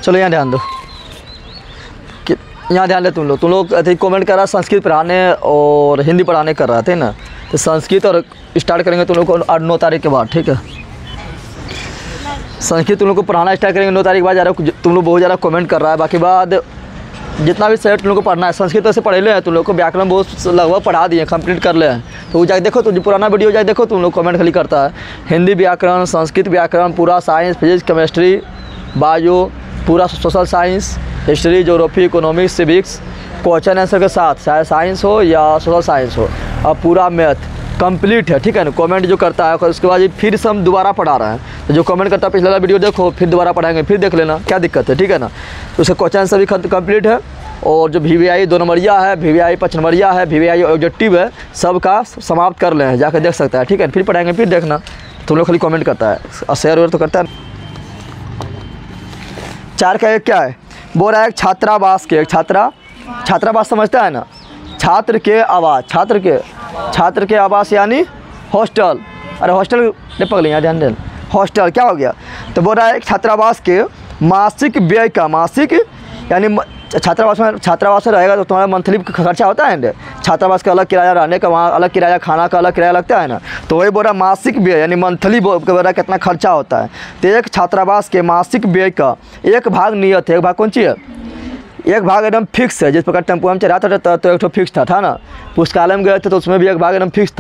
चलो यहाँ ध्यान दो, यहाँ ध्यान दे तुम लोग कमेंट कर रहा संस्कृत पढ़ाने और हिंदी पढ़ाने कर रहे थे ना, तो संस्कृत और स्टार्ट करेंगे तुम लोग को 9 तारीख के बाद, ठीक है। संस्कृत तुम लोग को पढ़ाना स्टार्ट करेंगे 9 तारीख के बाद। ज़्यादा तुम लोग बहुत ज़्यादा कमेंट कर रहा है, बाकी बाद जितना भी सेट तुम लोग को पढ़ना है, संस्कृत वैसे पढ़े ले हैं तुम लोग को, व्याकरण बहुत लगभग पढ़ा दिए, कंप्लीट कर ले हैं। तो वो जाके देखो, तो जो पुराना वीडियो जाके देखो, तुम लोग कमेंट खाली करता है हिंदी व्याकरण, संस्कृत व्याकरण, पूरा साइंस, फिजिक्स, केमिस्ट्री, बायो, पूरा social science, history, geography, economics, civics, question answer के साथ, चाहे साइंस हो या सोशल साइंस हो, और पूरा मैथ कंप्लीट है, ठीक है ना। कमेंट जो करता है उसके बाद फिर से हम दोबारा पढ़ा रहे हैं, तो जो कमेंट करता है पिछला वीडियो देखो, फिर दोबारा पढ़ाएंगे, फिर देख लेना, क्या दिक्कत है, ठीक है ना। तो उसका क्वेश्चन आंसर भी कंप्लीट है, और जो VVI 2 नंबरिया है, VVI 5 नंबरिया है, VVI ऑब्जेक्टिव है, सबका समाप्त कर ले हैं, जाकर देख सकता है, ठीक है। फिर पढ़ाएंगे, फिर देखना। तुम लोग खाली कमेंट करता है और शेयर तो करता है। 4 का 1 क्या है, बोल रहा है छात्रावास के, छात्रावास समझता है ना, छात्र के आवास, छात्र के आवास यानी हॉस्टल। अरे हॉस्टल नहीं पकड़े, यहाँ ध्यान दें, हॉस्टल क्या हो गया। तो बोल रहा है छात्रावास के मासिक व्यय का, मासिक यानी छात्रावास में रहेगा तो तुम्हारा मंथली खर्चा होता है ना, छात्रावास का अलग किराया, रहने का वहाँ अलग किराया, खाना का अलग किराया लगता है ना, तो वही बोल रहा मासिक व्यय यानी मंथली बोल रहा कितना खर्चा होता है। तो एक छात्रावास के मासिक व्यय का एक भाग नियत है, एक भाग कौन सी है, एक भाग एकदम फिक्स है। जिस प्रकार टेम्पो में चढ़ाता था तो एक तो फिक्स था ना, पुस्तकालय में गए थे तो उसमें भी एक भाग एकदम फिक्स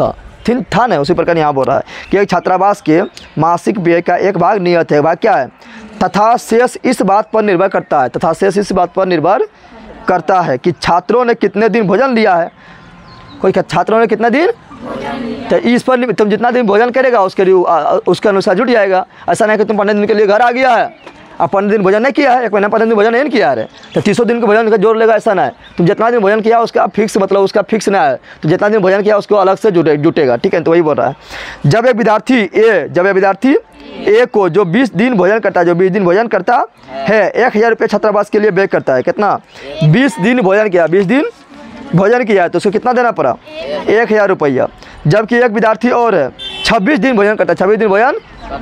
था ना, उसी प्रकार यहाँ बोल रहा है कि एक छात्रावास के मासिक व्यय का एक भाग नियत है, एक भाग क्या है, तथा शेष इस बात पर निर्भर करता है, तथा शेष इस बात पर निर्भर करता है कि छात्रों ने कितने दिन भोजन लिया है। कोई छात्रों ने कितना दिन, तो इस पर तुम जितना दिन भोजन करेगा उसके अनुसार जुट जाएगा। ऐसा नहीं कि तुम 15 दिन के लिए घर आ गया है अब 15 दिन भोजन नहीं किया है, 1 महीना 15 दिन भोजन नहीं किया है, तो 300 दिन का भोजन का जोड़ लेगा, ऐसा ना है। तुम जितना दिन भोजन किया उसका फिक्स, मतलब उसका फिक्स ना है, तो जितना दिन भोजन किया उसको अलग से जुटेगा, ठीक है। तो वही बोल रहा है जब एक विद्यार्थी ए को जो 20 दिन भोजन करता है, 1000 रुपये छात्रावास के लिए व्यय करता है। कितना, 20 दिन भोजन किया, 20 दिन भोजन किया है तो उसको कितना देना पड़ा, 1000 रुपया। जबकि एक विद्यार्थी और 26 दिन भोजन करता है, 26 दिन भोजन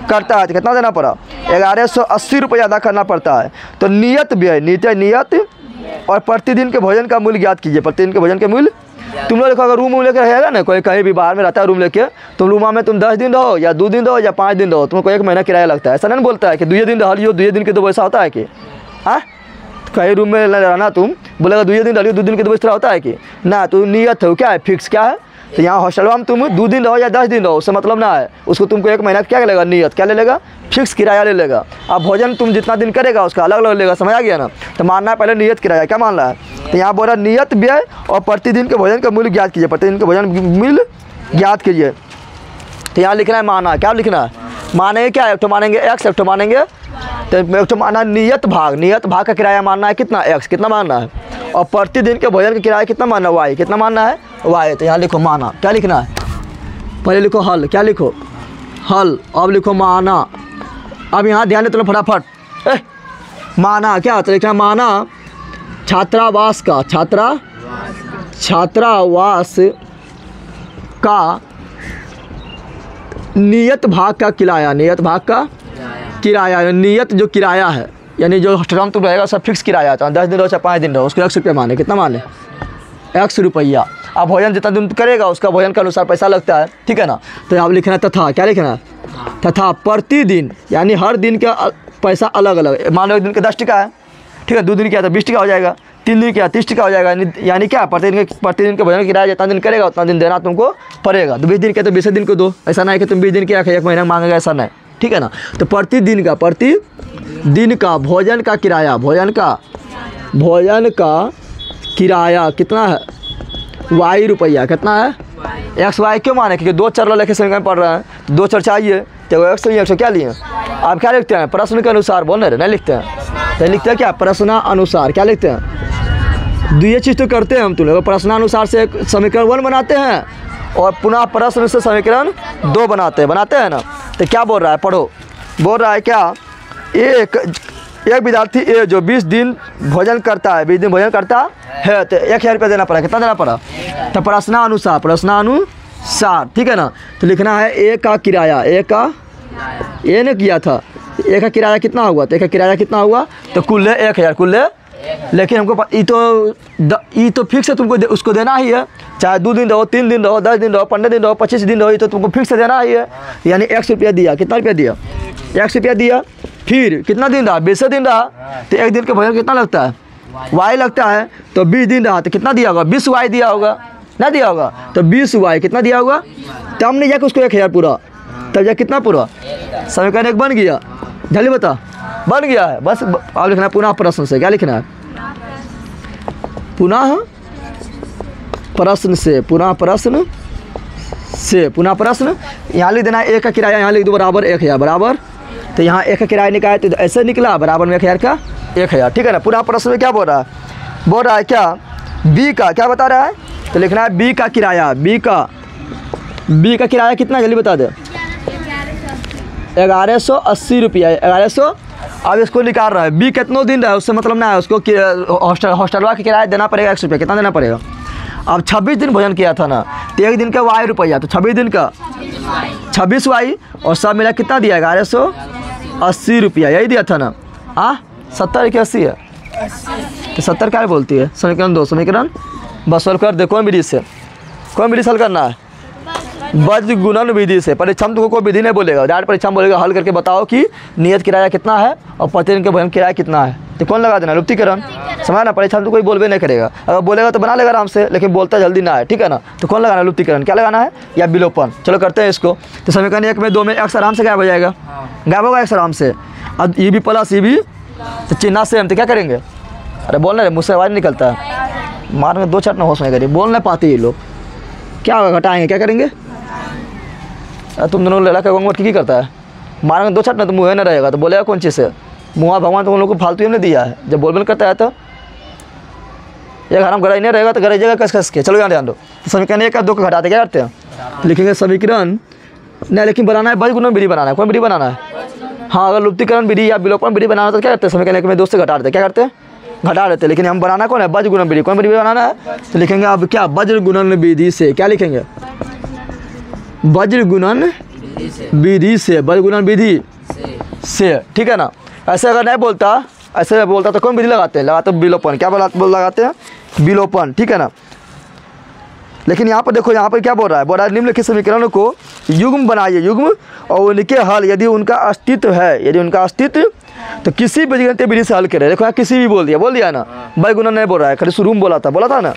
करता है तो कितना देना पड़ा, 1180 रुपया अदा करना पड़ता है। तो नियत व्यय, नियत और प्रतिदिन के भोजन का मूल्य ज्ञात कीजिए। प्रतिदिन के भोजन के मूल्य तुम लोग देखो, अगर रूम लेकर रहेगा ना, कोई कहीं भी बाहर में रहता है रूम लेके, तुम रूम में तुम 10 दिन रहो या 2 दिन रहो या 5 दिन रहो, तुमको 1 महीना किराया लगता है। ऐसा नहीं बोलता है कि 2 दिन रह लियो, 2 दिन के तो वैसा होता है कि हाँ, कहीं रूम में रहना तुम बोलेगा 2 दिन रह लियो, 2 दिन के तो वैसा होता है कि ना, तो नियत है क्या है, फिक्स क्या है। तो यहाँ हॉस्टल में तुम 2 दिन रहो या 10 दिन रहो, उससे मतलब ना है, उसको तुमको 1 महीना क्या लेगा, नियत क्या ले लेगा, फिक्स किराया ले लेगा। अब भोजन तुम जितना दिन करेगा उसका अलग अलग लेगा, समझ आ गया ना। तो मानना है पहले नियत किराया, क्या मान रहा है, तो यहाँ बोल रहा नियत व्यय और प्रतिदिन के भोजन का मूल्य ज्ञात कीजिए, प्रतिदिन के भोजन मूल्य ज्ञात कीजिए। तो यहाँ लिखना है माना, क्या लिखना है, मानेंगे क्या, एक तो मानेंगे x, एक तो मानेंगे, तो एक तो माना नियत भाग का किराया मानना है कितना, x कितना मानना है, और प्रतिदिन के भोजन का किराया कितना मानना है, y कितना मानना है, y। तो यहाँ लिखो माना, क्या लिखना है, पहले लिखो हल, क्या लिखो हल, अब लिखो माना। अब यहाँ ध्यान दे तुम फटाफट, माना क्या होता है, लिखना माना छात्रावास का नियत भाग का किराया, नियत जो किराया है यानी जो हॉस्टल में तुम रहेगा सब फिक्स किराया था, 10 दिन रहो चाहे 5 दिन रहो, उसको 100 रुपये माने, कितना माने, 100 रुपया। अब भोजन जितना दिन करेगा उसका भोजन के अनुसार पैसा लगता है, ठीक है ना। तो यहाँ लिखना है तथा, क्या लिखना है, तथा प्रतिदिन यानी हर दिन का पैसा अलग अलग। मान लो 1 दिन के 10 टका है, ठीक है, 2 दिन क्या तो 20 टका हो जाएगा, 3 दिन क्या 30 टका हो जाएगा, यानी क्या प्रतिदिन के भोजन किराया जितना दिन करेगा उतना दिन देना तुमको पड़ेगा। तो 20 दिन क्या तो 20 दिन को दो, ऐसा नहीं कि तुम 20 दिन क्या 1 महीना मांगेगा, ऐसा नहीं, ठीक है ना। तो प्रतिदिन का भोजन का किराया कितना है, y रुपया, कितना है, x y क्यों माने, क्योंकि 2 चर लेके संख्या में पढ़ रहे हैं, 2 चर चाहिए तो 100 क्या लिए, आप क्या लिखते हैं, प्रश्न के अनुसार बोल रहे नहीं लिखते हैं, तो लिखते हैं क्या, प्रश्नानुसार, क्या लिखते हैं, 2 चीज़ तो करते हैं हम, तुम लोग प्रश्नानुसार से एक समीकरण 1 बनाते हैं और पुनः प्रश्न से समीकरण 2 बनाते हैं ना। तो क्या बोल रहा है, पढ़ो, बोल रहा है क्या, एक विद्यार्थी ए जो 20 दिन भोजन करता है, 20 दिन भोजन करता है तो 1000 रुपये देना पड़ा, कितना देना पड़ा, तो प्रश्नानुसार, ठीक है ना। तो लिखना है ए का किराया, ए ने किया था एक का किराया कितना हुआ, तो एक का किराया कितना हुआ, तो कुल है 1000, कुल है। लेकिन हमको ये तो फिक्स है, तुमको उसको देना ही है, चाहे 2 दिन रहो, 3 दिन रहो, 10 दिन रहो, 15 दिन रहो, 25 दिन रहो, ये तो तुमको फिक्स देना ही है। यानी 100 रुपया दिया, कितना रुपया दिया, 100 रुपया दिया। फिर कितना दिन रहा, 20 दिन रहा, तो एक दिन के भोजन कितना लगता है, वाई लगता है। तो 20 दिन रहा तो कितना दिया होगा, 20 वाई दिया होगा, ना दिया होगा, तो 20 वाई कितना दिया होगा, तब नहीं जाकर उसको 1000 पूरा, तब जा कितना पूरा, समीकरण 1 बन गया। जल्दी बता, बन गया है। बस अब लिखना है पुनः प्रश्न से, क्या लिखना है, पुनः प्रश्न से, पुनः प्रश्न से, पुनः प्रश्न। यहाँ लिख देना है 1 का किराया, यहाँ लिख दो बराबर 1000 बराबर, तो यहाँ 1 का किराया निकाले तो ऐसे निकला बराबर में 1000 का 1000, ठीक है ना। पुनः प्रश्न में क्या बोल रहा है, बोल रहा है क्या, बी का क्या बता रहा है, तो लिखना है बी का किराया, बी का किराया कितना, जल्दी बता दे, 1180 रुपया, 1100। अब इसको निकाल रहा है, बी कितनों दिन रहा है उससे मतलब ना है, उसको हॉस्टलवा का किराया देना पड़ेगा 100 रुपया, कितना देना पड़ेगा। अब 26 दिन भोजन किया था ना, तो 1 दिन का वाई रुपया, तो 26 दिन का 26 वाई, और सब मिला कितना दिया, 1180 रुपया, यही दिया था ना। हाँ 70 की 80 है, तो 70 क्या बोलती है, समीकरण 2, समीकरण बस हल कर दे, कौन विधि से, कौन विधि से हल करना है, वज्र गुणन विधि से। परीक्षा में तुमको कोई विधि नहीं बोलेगा, डायरेक्ट परीक्षा में बोलेगा हल करके बताओ कि नियत किराया कितना है और प्रतिदिन के भोजन किराया कितना है, तो कौन लगा देना, लुप्तीकरण। समझ ना, परीक्षा में तो कोई बोलबे नहीं करेगा, अगर बोलेगा तो बना लेगा आराम से, लेकिन बोलता जल्दी ना है, ठीक है ना। तो कौन लगाना, लुप्तीकरण, क्या लगाना है या विलोपन। चलो करते हैं इसको। तो समीकरण 1 में 2 में x आराम से गायब हो जाएगा, गायब होगा x आराम से। अब ये भी प्लस ये भी, तो चिन्ह सेम, तो क्या करेंगे, अरे बोलना रे, मुझसे आवाज़ निकलता है, मार में 2 चट ना होश में करिए, बोल नहीं पाते ये लोग, क्या होगा, घटाएंगे, क्या करेंगे, तुम दोनों लड़का गोंगवट की करता है, मारेंगे 2 छट ना तो मुँह ना रहेगा, तो बोलेगा कौन चीज़ से, मुँह भगवान तो उन लोग को फालतू हमने दिया है, जब बोल करता है तो ये हराम गराई नहीं रहेगा तो गराइएगा कस के। चलो यहाँ ध्यान दो, तो समीकरण 1 का 2 को घटाते क्या करते हैं, तो लिखेंगे समीकरण नहीं, लेकिन बनाना है वज्र गुणन विधि बनाना है, कौन विधि बनाना है, हाँ अगर लुप्तीकरण विधि या विलोपन विधि बनाना तो क्या करते हैं, समीकरण 1 में 2 से घटा देते, क्या करते हैं, घटा देते। लेकिन हम बनाना कौन है, वज्र गुणन विधि, कौन विधि बनाना है, तो लिखेंगे अब क्या, वज्र गुणन विधि से, क्या लिखेंगे, वज्र गुणन विधि से, वज्र गुणन विधि से, ठीक है ना। ऐसे अगर नहीं बोलता, ऐसे बोलता तो कौन विधि लगाते हैं, लगाते विलोपन, क्या लगाते हैं, विलोपन, ठीक है ना। लेकिन यहाँ पर देखो, यहाँ पर क्या बोल रहा है, निम्नलिखित समीकरणों को युग्म बनाइए, युग्म और उनके हल यदि उनका अस्तित्व है, यदि उनका अस्तित्व, तो किसी बीजगणितीय विधि से हल करें। देखो यहाँ किसी भी बोल दिया ना, वज्र गुणन नहीं बोल रहा है, खाली शुरू में बोला था ना,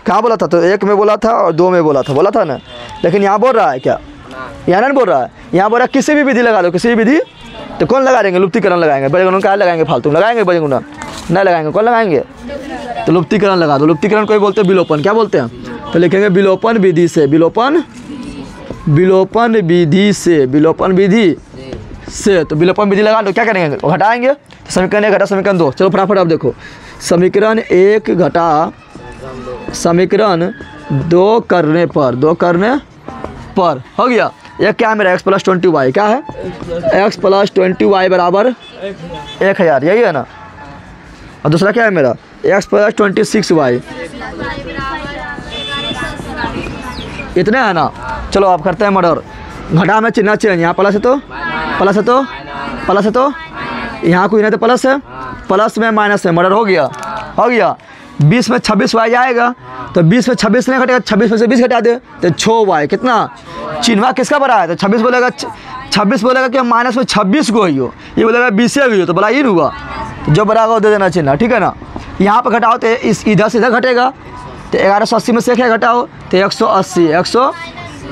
कहाँ बोला था, तो 1 में बोला था और 2 में बोला था ना। लेकिन यहाँ बोल रहा है क्या, यहाँ नहीं बोल रहा है, यहाँ बोल रहा है किसी भी विधि लगा दो, किसी भी विधि, तो कौन लगा देंगे, लुप्तीकरण लगाएंगे, वज्र गुणन क्या लगाएंगे, फालतू लगाएंगे, वज्र गुणन नहीं लगाएंगे, कौन लगाएंगे, तो लुप्तीकरण लगा दो। लुप्तीकरण कोई बोलते हैं विलोपन, क्या बोलते हैं, तो लिखेंगे विलोपन विधि से, विलोपन विधि से, विलोपन विधि से, तो विलोपन विधि लगा दो, क्या करेंगे, घटाएंगे, तो समीकरण 1 घटा समीकरण 2। चलो फटाफट अब देखो, समीकरण 1 घटा समीकरण 2 करने पर हो गया। यह क्या है मेरा, x + 20y, क्या है, x + 20y बराबर 1000, यही है ना। और दूसरा क्या है मेरा, x + 26y, इतने है ना। चलो आप करते हैं मर्डर, घटा में चिन्ह चेंज, यहाँ प्लस है तो यहाँ कोई नहीं तो प्लस है, प्लस में माइनस है, मर्डर हो गया। 20 में 26y आएगा, तो 20 में 26 नहीं घटेगा, 26 में से 20 घटा दे तो 6y, कितना, चिन्ह किसका बड़ा है, तो 26 बोलेगा कि माइनस में 26 को ही हो, ये बोलेगा 20 से गई हो, तो बड़ा ही हुआ, तो जो बड़ा होगा दे देना चिन्ह, ठीक है ना। यहाँ पर घटाओ तो इस इधर से इधर घटेगा, तो 1180 में से क्या घटाओ, तो 180,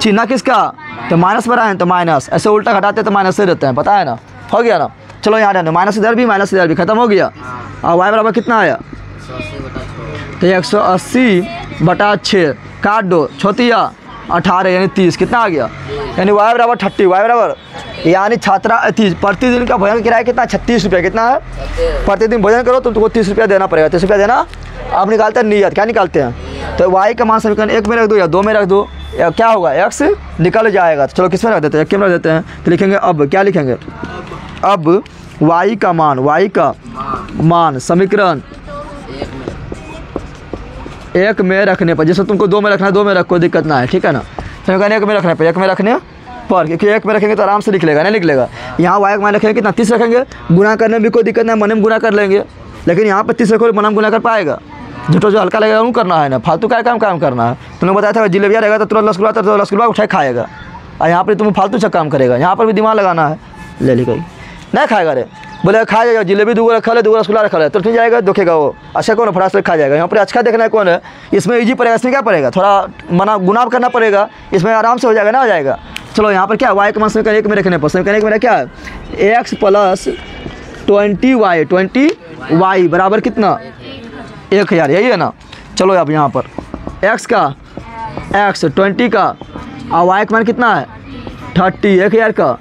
चिन्ह किसका, तो माइनस बड़ा है तो माइनस, ऐसे उल्टा घटाते तो माइनस से रहते हैं, पता है ना, हो गया ना। चलो यहाँ रहने, माइनस इधर भी खत्म हो गया। और y बराबर कितना आया, तो 180/6 काट दो, 18 यानी 30, कितना आ गया, यानी y बराबर 30, y बराबर यानी प्रतिदिन का भोजन किराया कितना, 36 रुपया, कितना है, प्रतिदिन भोजन करो तो तुमको 30 रुपया देना पड़ेगा, 30 रुपया देना। आप निकालते हैं नियत, क्या निकालते हैं, तो y का मान समीकरण 1 में रख दो या 2 में रख दो, या क्या होगा, x निकल जाएगा। तो चलो किस में रख देते हैं, 1 में रख देते हैं, तो लिखेंगे अब क्या लिखेंगे, अब y का मान समीकरण 1 में रखने पर, जैसे तुमको 2 में रखना है 2 में रखो, दिक्कत ना है, ठीक है ना। समीकरण 1 में रखने पर 1 में रखने पर, क्योंकि एक में रखेंगे तो आराम से लिख लेगा, नहीं लिख लेगा। यहाँ y का मान रखेंगे कितना 30 रखेंगे, गुना करने में भी कोई दिक्कत नहीं, मन में गुना कर लेंगे। लेकिन यहाँ पर 30 रखो मन में गुना कर पाएगा, झूठो जो हल्का लगेगा वो करना है ना, फालतू का काम करना है। तुमने बताया था जिलेबिया रहेगा तो तुरंत रसगुल्ला उठाए खाएगा, और यहाँ पर तुम फालतू सा काम करेगा। यहाँ पर भी दिमाग लगाना है, ले ली गई नहीं खाएगा रे, बोले खा जाएगा, जिलेबी 2 रखा ले 2 रसगुल्ला रखा ले तो ठीक जाएगा, दुखेगा वो। अच्छा कौन फटाक से खा जाएगा। यहाँ पर अच्छा देखना है कौन है, इसमें ईजी पड़ेगा, इसमें क्या पड़ेगा, थोड़ा मना गुना करना पड़ेगा, इसमें आराम से हो जाएगा ना, हो जाएगा। चलो यहाँ पर क्या y का मान समीकरण 1 में रखने पर, समीकरण 1 मेरा क्या है x + 20y बराबर कितना 1000, यही है ना। चलो अब यहाँ पर x 20 का और y का मान कितना है 30, 1000 का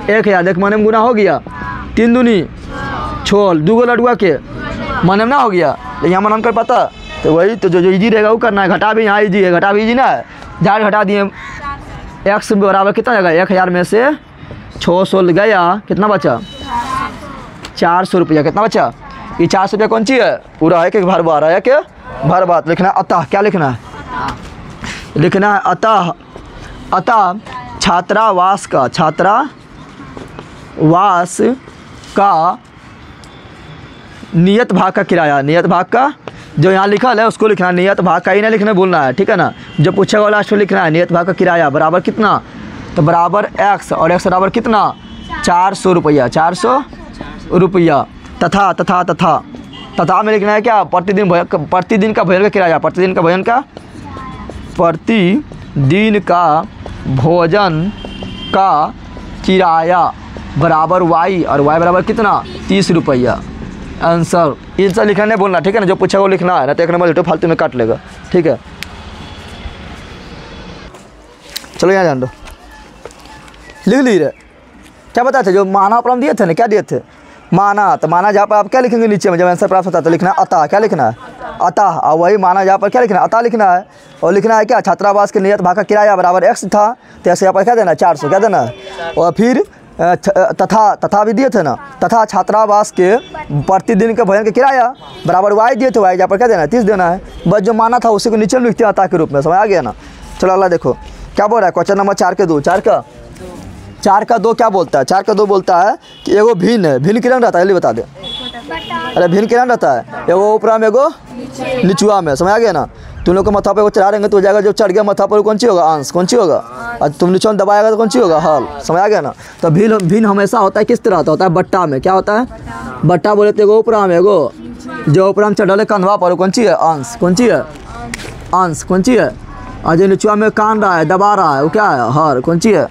1000 देख मन में गुना हो गया, 3 दूनी 6, 2 लडुआ के मन में ना हो गया, लेकिन यहाँ मन कर पता तो वही तो जो इजी रहेगा वो करना है। घटा भी यहाँ इजी है, घटा भी इजी ना है, झाड़ घटा दिए, x बराबर कितना जाएगा 1000 में से 600 गया, कितना बचा 400 रुपया, कितना बचा ये 400 रुपया कौन सी है पूरा है कि भर बार है कि भर बात लिखना है। अतः क्या लिखना है, लिखना है अतः छात्रावास का नियत भाग का किराया, नियत भाग का जो यहाँ लिखा है उसको लिखना है, नियत भाग का ही नहीं लिखना भूलना है, ठीक है ना। जो पूछेगा लास्ट में लिखना है नियत भाग का किराया बराबर कितना, तो बराबर x, और x बराबर कितना 400 रुपया, 400 रुपया। तथा में लिखना है क्या प्रतिदिन का भोजन का किराया, प्रतिदिन का भोजन का किराया बराबर y, और y बराबर कितना 30 रुपया। आंसर इन सब लिखना नहीं बोलना, ठीक है ना, जो पूछा वो लिखना है ना, तो 1 नंबर लिखो फालतू में काट लेगा, ठीक है। चलो यहाँ जान दो, लिख ली रे क्या बताए थे, जो माना प्रॉब्लम दिए थे ना, क्या दिए थे माना, तो माना जहाँ पर आप क्या लिखेंगे नीचे में जब आंसर प्राप्त होता है तो लिखना है अतः, क्या लिखना है अतः, और वही माना जहाँ पर क्या लिखना है अतः लिखना है, और लिखना है क्या छात्रावास के नियत भाग का किराया बराबर x था, तो ऐसे यहाँ पर क्या देना है 400 क्या देना है, और फिर तथा भी दिए थे ना, तथा छात्रावास के प्रतिदिन के भोजन का किराया बराबर y दिए थे, y यहाँ पर क्या देना है 30 देना है, बस जो माना था उसी को नीचे में लिखते हैं अतः के रूप में, समझ आ गया ना। चलो अल्लाह देखो क्या बोल रहा है, क्वेश्चन नंबर 4 के 2, 4 का 2 क्या बोलता है, 4 का 2 बोलता है कि एगो भिन्न है, भिन्न किरण रहता है, जल्दी बता दे, अरे भिन्न किरण रहता है, एगो ऊपरा में एगो निचुआ में, समझ आ गया ना। तुम लोग को माथा पे वो चढ़ा देंगे तो हो जाएगा, जब चढ़ गया माथा पर कौन सी होगा अंश, कौन सी होगा, और तुम नीचे दबाएगा तो कौन सी होगा हल, समझ आ गया ना। तो भिन्न हमेशा होता है किस तरह होता है बट्टा में, क्या होता है बट्टा बोले तो एगो ऊपरा में एगो जो ऊपरा में चढ़े कंधवा पर कौन सी है अंश, कौन सी है अंश, कौन सी है, और जो निचुआ में कान रहा है दबा रहा है वो क्या है हर, कौन सी है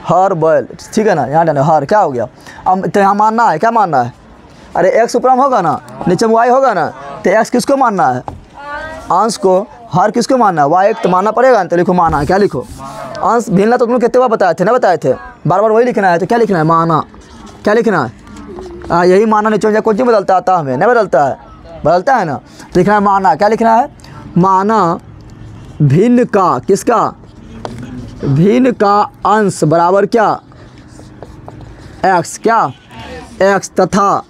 हर बैल, ठीक है ना। यहाँ डाले हर क्या हो गया, अब तो यहाँ मानना है, क्या मानना है, अरे x ऊपर में होगा ना नीचे में y होगा ना, तो x किसको मानना है अंश को, हर किसको मानना है y तो मानना पड़ेगा ना, तो लिखो माना, क्या लिखो अंश भिन्नता, तो तुम कितने बार बताए थे ना, बताए थे बार बार वही लिखना है, तो क्या लिखना है माना, क्या लिखना है यही माना, नीचे में कौन चीज़ बदलता है आता हमें नहीं बदलता है, बदलता है ना, तो लिखना है माना, क्या लिखना है माना भिन्न का, किसका भिन्न का अंश बराबर क्या x, क्या x, तथा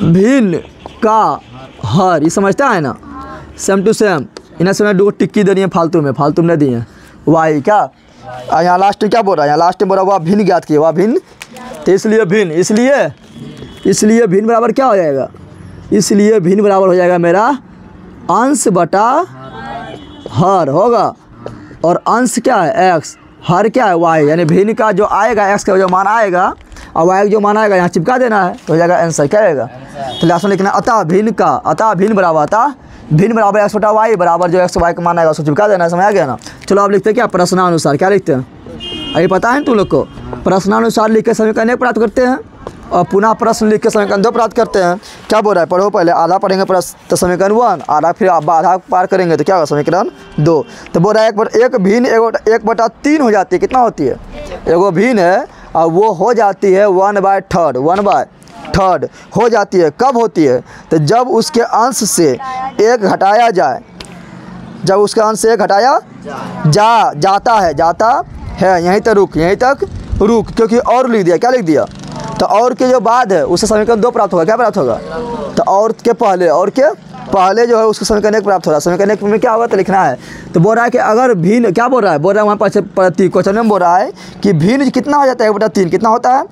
भिन्न का हर, ये समझता है ना, सेम टू सेम, इन्हें से 2 टिक्की दे रही है फालतू में नहीं दी है y, क्या यहाँ लास्ट में क्या बोल रहा है, यहाँ लास्ट में बोल रहा है वह भिन्न ज्ञात किए, वह भिन्न, तो इसलिए भिन्न, इसलिए भिन्न बराबर क्या हो जाएगा, इसलिए भिन्न बराबर हो जाएगा मेरा अंश बटा हर होगा, और अंश क्या है x, हर क्या है y, यानी भिन्न का जो आएगा x का जो मान आएगा और y का जो मान आएगा यहाँ चिपका देना है, तो हो जाएगा आंसर क्या आएगा। तो लास्ट में लिखना अतः भिन्न का, अतः भिन्न बराबर x बटा y बराबर जो x y का मान आएगा उसको चिपका देना है, समझ आ गया ना। चलो आप लिखते हैं क्या प्रश्नानुसार, क्या लिखते हैं अभी पता है तुम लोग को, प्रश्नानुसार लिख के समीकरण 1 प्राप्त करते हैं और पुनः प्रश्न लिख के समीकरण 2 प्राप्त करते हैं। क्या बोल रहा है पढ़ो, पहले आधा पढ़ेंगे प्रश्न तो समीकरण 1, आधा फिर आधा पार करेंगे तो क्या होगा समीकरण 2। तो बोल रहा है एक भिन्न 1/3 हो जाती है, कितना होती है एगो भिन्न है और वो हो जाती है 1/3 हो जाती है, कब होती है तो जब उसके अंश से 1 घटाया जाए, जब उसका अंश से 1 घटाया जाता है यहीं तक रुक, क्योंकि और लिख दिया, क्या लिख दिया, तो और के जो बाद है उससे समीकरण 2 प्राप्त होगा, क्या प्राप्त होगा, तो और के पहले पहले जो है उसको समीकरण एक प्राप्त हो रहा है। समीकरण एक में क्या होगा तो लिखना है। तो बोल रहा है कि अगर भिन्न, क्या बोल रहा है, बोल रहा है वहाँ पर क्वेश्चन में बोल रहा है कि भिन्न कितना हो जाता है 1/3 कितना होता है,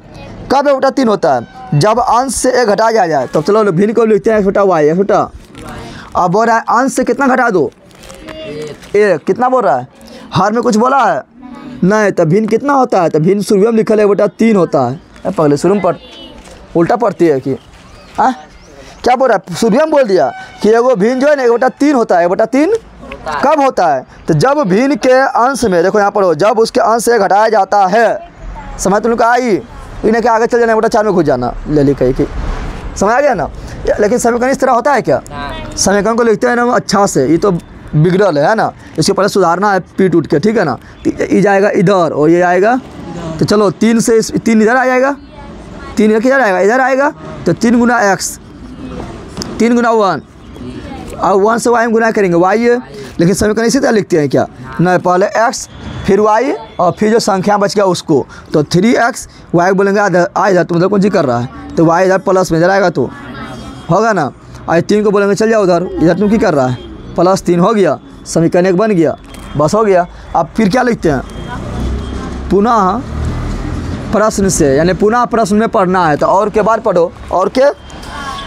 कब 1/3 होता है, जब अंश से एक घटा जाए। तो चलो भिन्न को लिखते हैं x/y x। अब बोल रहा है अंश से कितना घटा दो, एक, कितना बोल रहा है, हर में कुछ बोला है नहीं। तो भिन्न कितना होता है, तो भिन्न शुरू में लिखा है 1/3 होता है। पहले शुरू में उल्टा पढ़ती है कि हाँ क्या बोल रहा है, शुरू में बोल दिया कि एगो भिन्न जो है ना 1/3 होता है। 1/3 कब होता है, तो जब भिन्न के अंश में, देखो यहाँ पर हो, जब उसके अंश से घटाया जाता है। समझ तुम लोग आई, इन्हें क्या आगे चल जाना 1/4 में घुस जाना, ले ली कहीं की, समझ आ गया ना। लेकिन समीकरण इस तरह होता है क्या, समीकरण को लिखते हैं ना अच्छा से, ये तो बिगड़ल है ना, इसके पहले सुधारना है पीट उठ के, ठीक है ना। ये जाएगा इधर और ये आएगा, तो चलो 3 से 3 इधर आ जाएगा, 3 इधर आएगा, इधर आएगा, तो 3 गुना x, 3 गुना 1, और 1 से y में गुना करेंगे y है। लेकिन समीकरण इसी तरह लिखते हैं क्या, नहीं पहले x फिर y और फिर जो संख्या बच गया उसको, तो 3x, y बोलेंगे आ इधर, तो मतलब कौन सी कर रहा है, तो y इधर प्लस में इधर आएगा तो होगा ना। और 3 को बोलेंगे चल जाओ उधर, इधर तुम क्या कर रहा है, +3 हो गया, समीकरण एक बन गया, बस हो गया। अब फिर क्या लिखते हैं, पुनः प्रश्न से, यानी पुनः प्रश्न में पढ़ना है। तो और के बाद पढ़ो, और के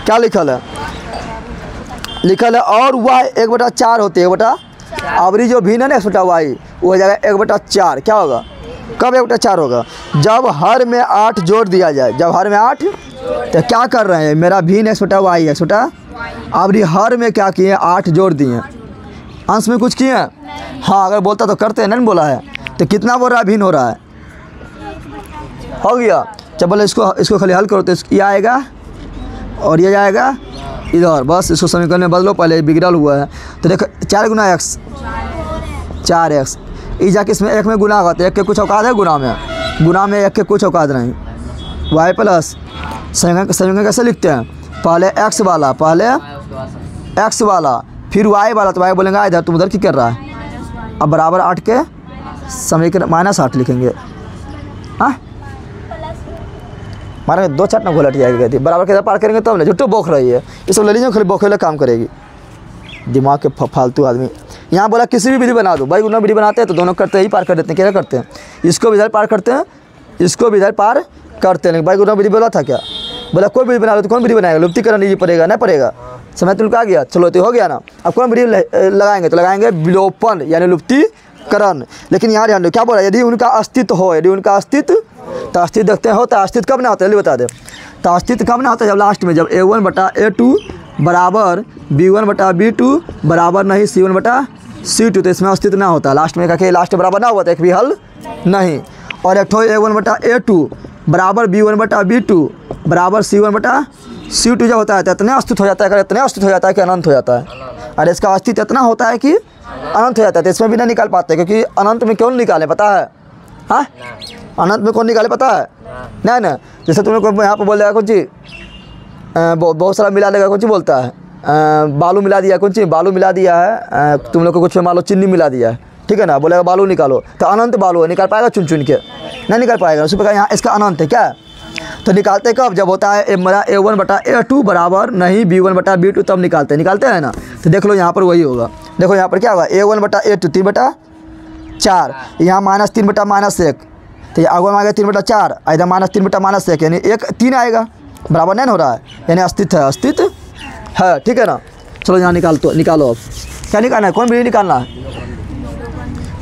क्या लिखल है, लिखल है और y 1/4 होते हैं, 1/, अबरी जो भिन्न है ना x/y वो हो जाएगा 1/4। क्या होगा, कब 1/4 होगा, जब हर में 8 जोड़ दिया जाए, जब हर में 8, तो क्या कर रहे हैं, मेरा भिन्न x/y x/, अबरी हर में क्या किए 8 जोड़ दिए, अंश में कुछ किए। हाँ अगर बोलता तो करते हैं, नहीं बोला है, तो कितना बोल रहा है, भिन्न हो रहा है, हो गया। जब बोले इसको खाली हल करो, तो ये आएगा और ये जाएगा इधर, बस इसको समीकरण में बदलो, पहले बिगड़ल हुआ है। तो देखो 4 गुना x, 4x, ये जाके इसमें 1 में गुना होगा, तो 1 के कुछ औकात है गुना में 1 के कुछ औकात नहीं। y प्लस समीकरण कैसे लिखते हैं, पहले x वाला, फिर y वाला, तो y बोलेंगे इधर, तुम उधर क्या कर रहा है। अब बराबर 8 के समीकरण -8 लिखेंगे। हाँ मारे 2 चाट ना घोलट जाएगी, थी बराबर के पार करेंगे तब ना, झुट्टो बोख रही है, ये सब ले लीजिए, खाली बोखेला काम करेगी, दिमाग के फालतू आदमी। यहाँ बोला किसी भी विधि बना दो, भाई गुना विधि बनाते हैं तो दोनों करते ही पार कर देते हैं, क्या करते हैं, इसको भी इधर पार करते हैं, इसको भी इधर पार करते हैं। भाई गुना विधि बोला था क्या, बोला कोई विधि बना लो, तो कौन विधि बनाएगा, लुप्तीकरण लीजिए, पड़ेगा नहीं पड़ेगा, समय तुमको आ गया, चलो तो हो गया ना। अब कौन विधि लगाएंगे, तो लगाएंगे विलोपन यानी लुप्तीकरण। लेकिन यहाँ ध्यान दो क्या बोला, यदि उनका अस्तित्व हो, यदि उनका अस्तित्व, तो अस्तित्व देखते हैं होता है, अस्तित्व कब ना होता है, बता दे, तो अस्तित्व कब ना होता है, जब लास्ट में, जब a1/a2 बराबर b1/b2 बराबर नहीं c1/c2, तो इसमें अस्तित्व ना होता, लास्ट में क्या लास्ट बराबर ना हुआ, तो एक भी हल नहीं। और एक ठो a1/a2 बराबर b1/b2 बराबर c1/c2 जब होता है तो इतने अस्तित्व हो जाता है, इतने अस्तित्व हो जाता है कि अनंत हो जाता है। और इसका अस्तित्व इतना होता है कि अनंत हो जाता है, तो इसमें भी नहीं निकाल पाते, क्योंकि अनंत में क्यों निकाले पता है, हाँ अनंत में कौन निकाले पता है, नहीं ना। जैसे तुमने कोई यहाँ पर बोल देगा कुछ चीज़, बहुत सारा मिला देगा, कुछ बोलता है, बालू मिला दिया, कुछ चीज़ बालू मिला दिया है, तुम लोग को कुछ मान लो चीनी मिला दिया है, ठीक है ना, बोलेगा बालू निकालो, तो अनंत बालू है, निकाल पाएगा चुन चुन के, नहीं निकाल पाएगा। उसी प्रकार यहाँ इसका अनंत है क्या, तो निकालते कब, जब होता है मेरा a1/a2 बराबर नहीं b1/b2, तब निकालते हैं ना। तो देख लो यहाँ पर वही होगा, देखो यहाँ पर क्या होगा, a1/a2 3/4, यहाँ -3/-1, तो ये आगे में आ गया 3/4, इधर -3/-1, यानी 3 आएगा, बराबर नहीं हो रहा है, यानी अस्तित्व है, ठीक है ना। चलो यहाँ निकालो अब क्या निकालना है, कौन विधि निकालना है,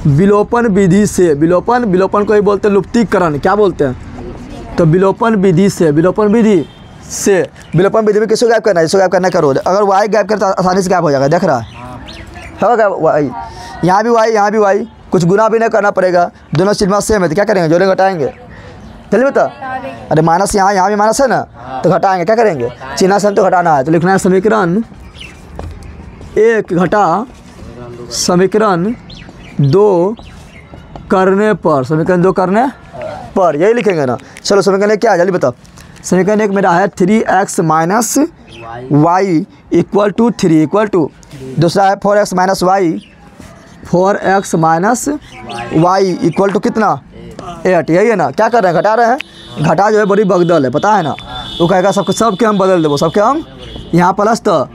विलोपन विधि से, विलोपन को ही बोलते हैं लुप्तीकरण, क्या बोलते हैं, तो विलोपन विधि में किसको गायब करना है, जिसको गायब करना करो, अगर y गायब करता आसानी से गायब हो जाएगा, देख रहा है y, यहाँ भी y, कुछ गुना भी नहीं करना पड़ेगा, दोनों चिन्ह सेम है, तो क्या करेंगे, जोड़ेंगे घटाएंगे, चलिए बता, अरे माइनस यहाँ भी माइनस है ना, तो घटाएंगे, क्या करेंगे, चिन्ह से तो घटाना है, तो लिखना है समीकरण 1 घटा समीकरण 2 करने पर, समीकरण 2 करने पर, यही लिखेंगे ना। चलो समीकरण क्या है जल्दी बताओ, समीकरण 1 मेरा है 3x - y = 3 इक्वल टू, दूसरा है 4x - y इक्वल टू कितना 8, यही है ना। क्या कर रहे हैं, घटा रहे हैं, घटा जो है बड़ी बगदल है, पता है ना, वो कहेगा सबके हम बदल देवो, सबके हम यहाँ प्लस तो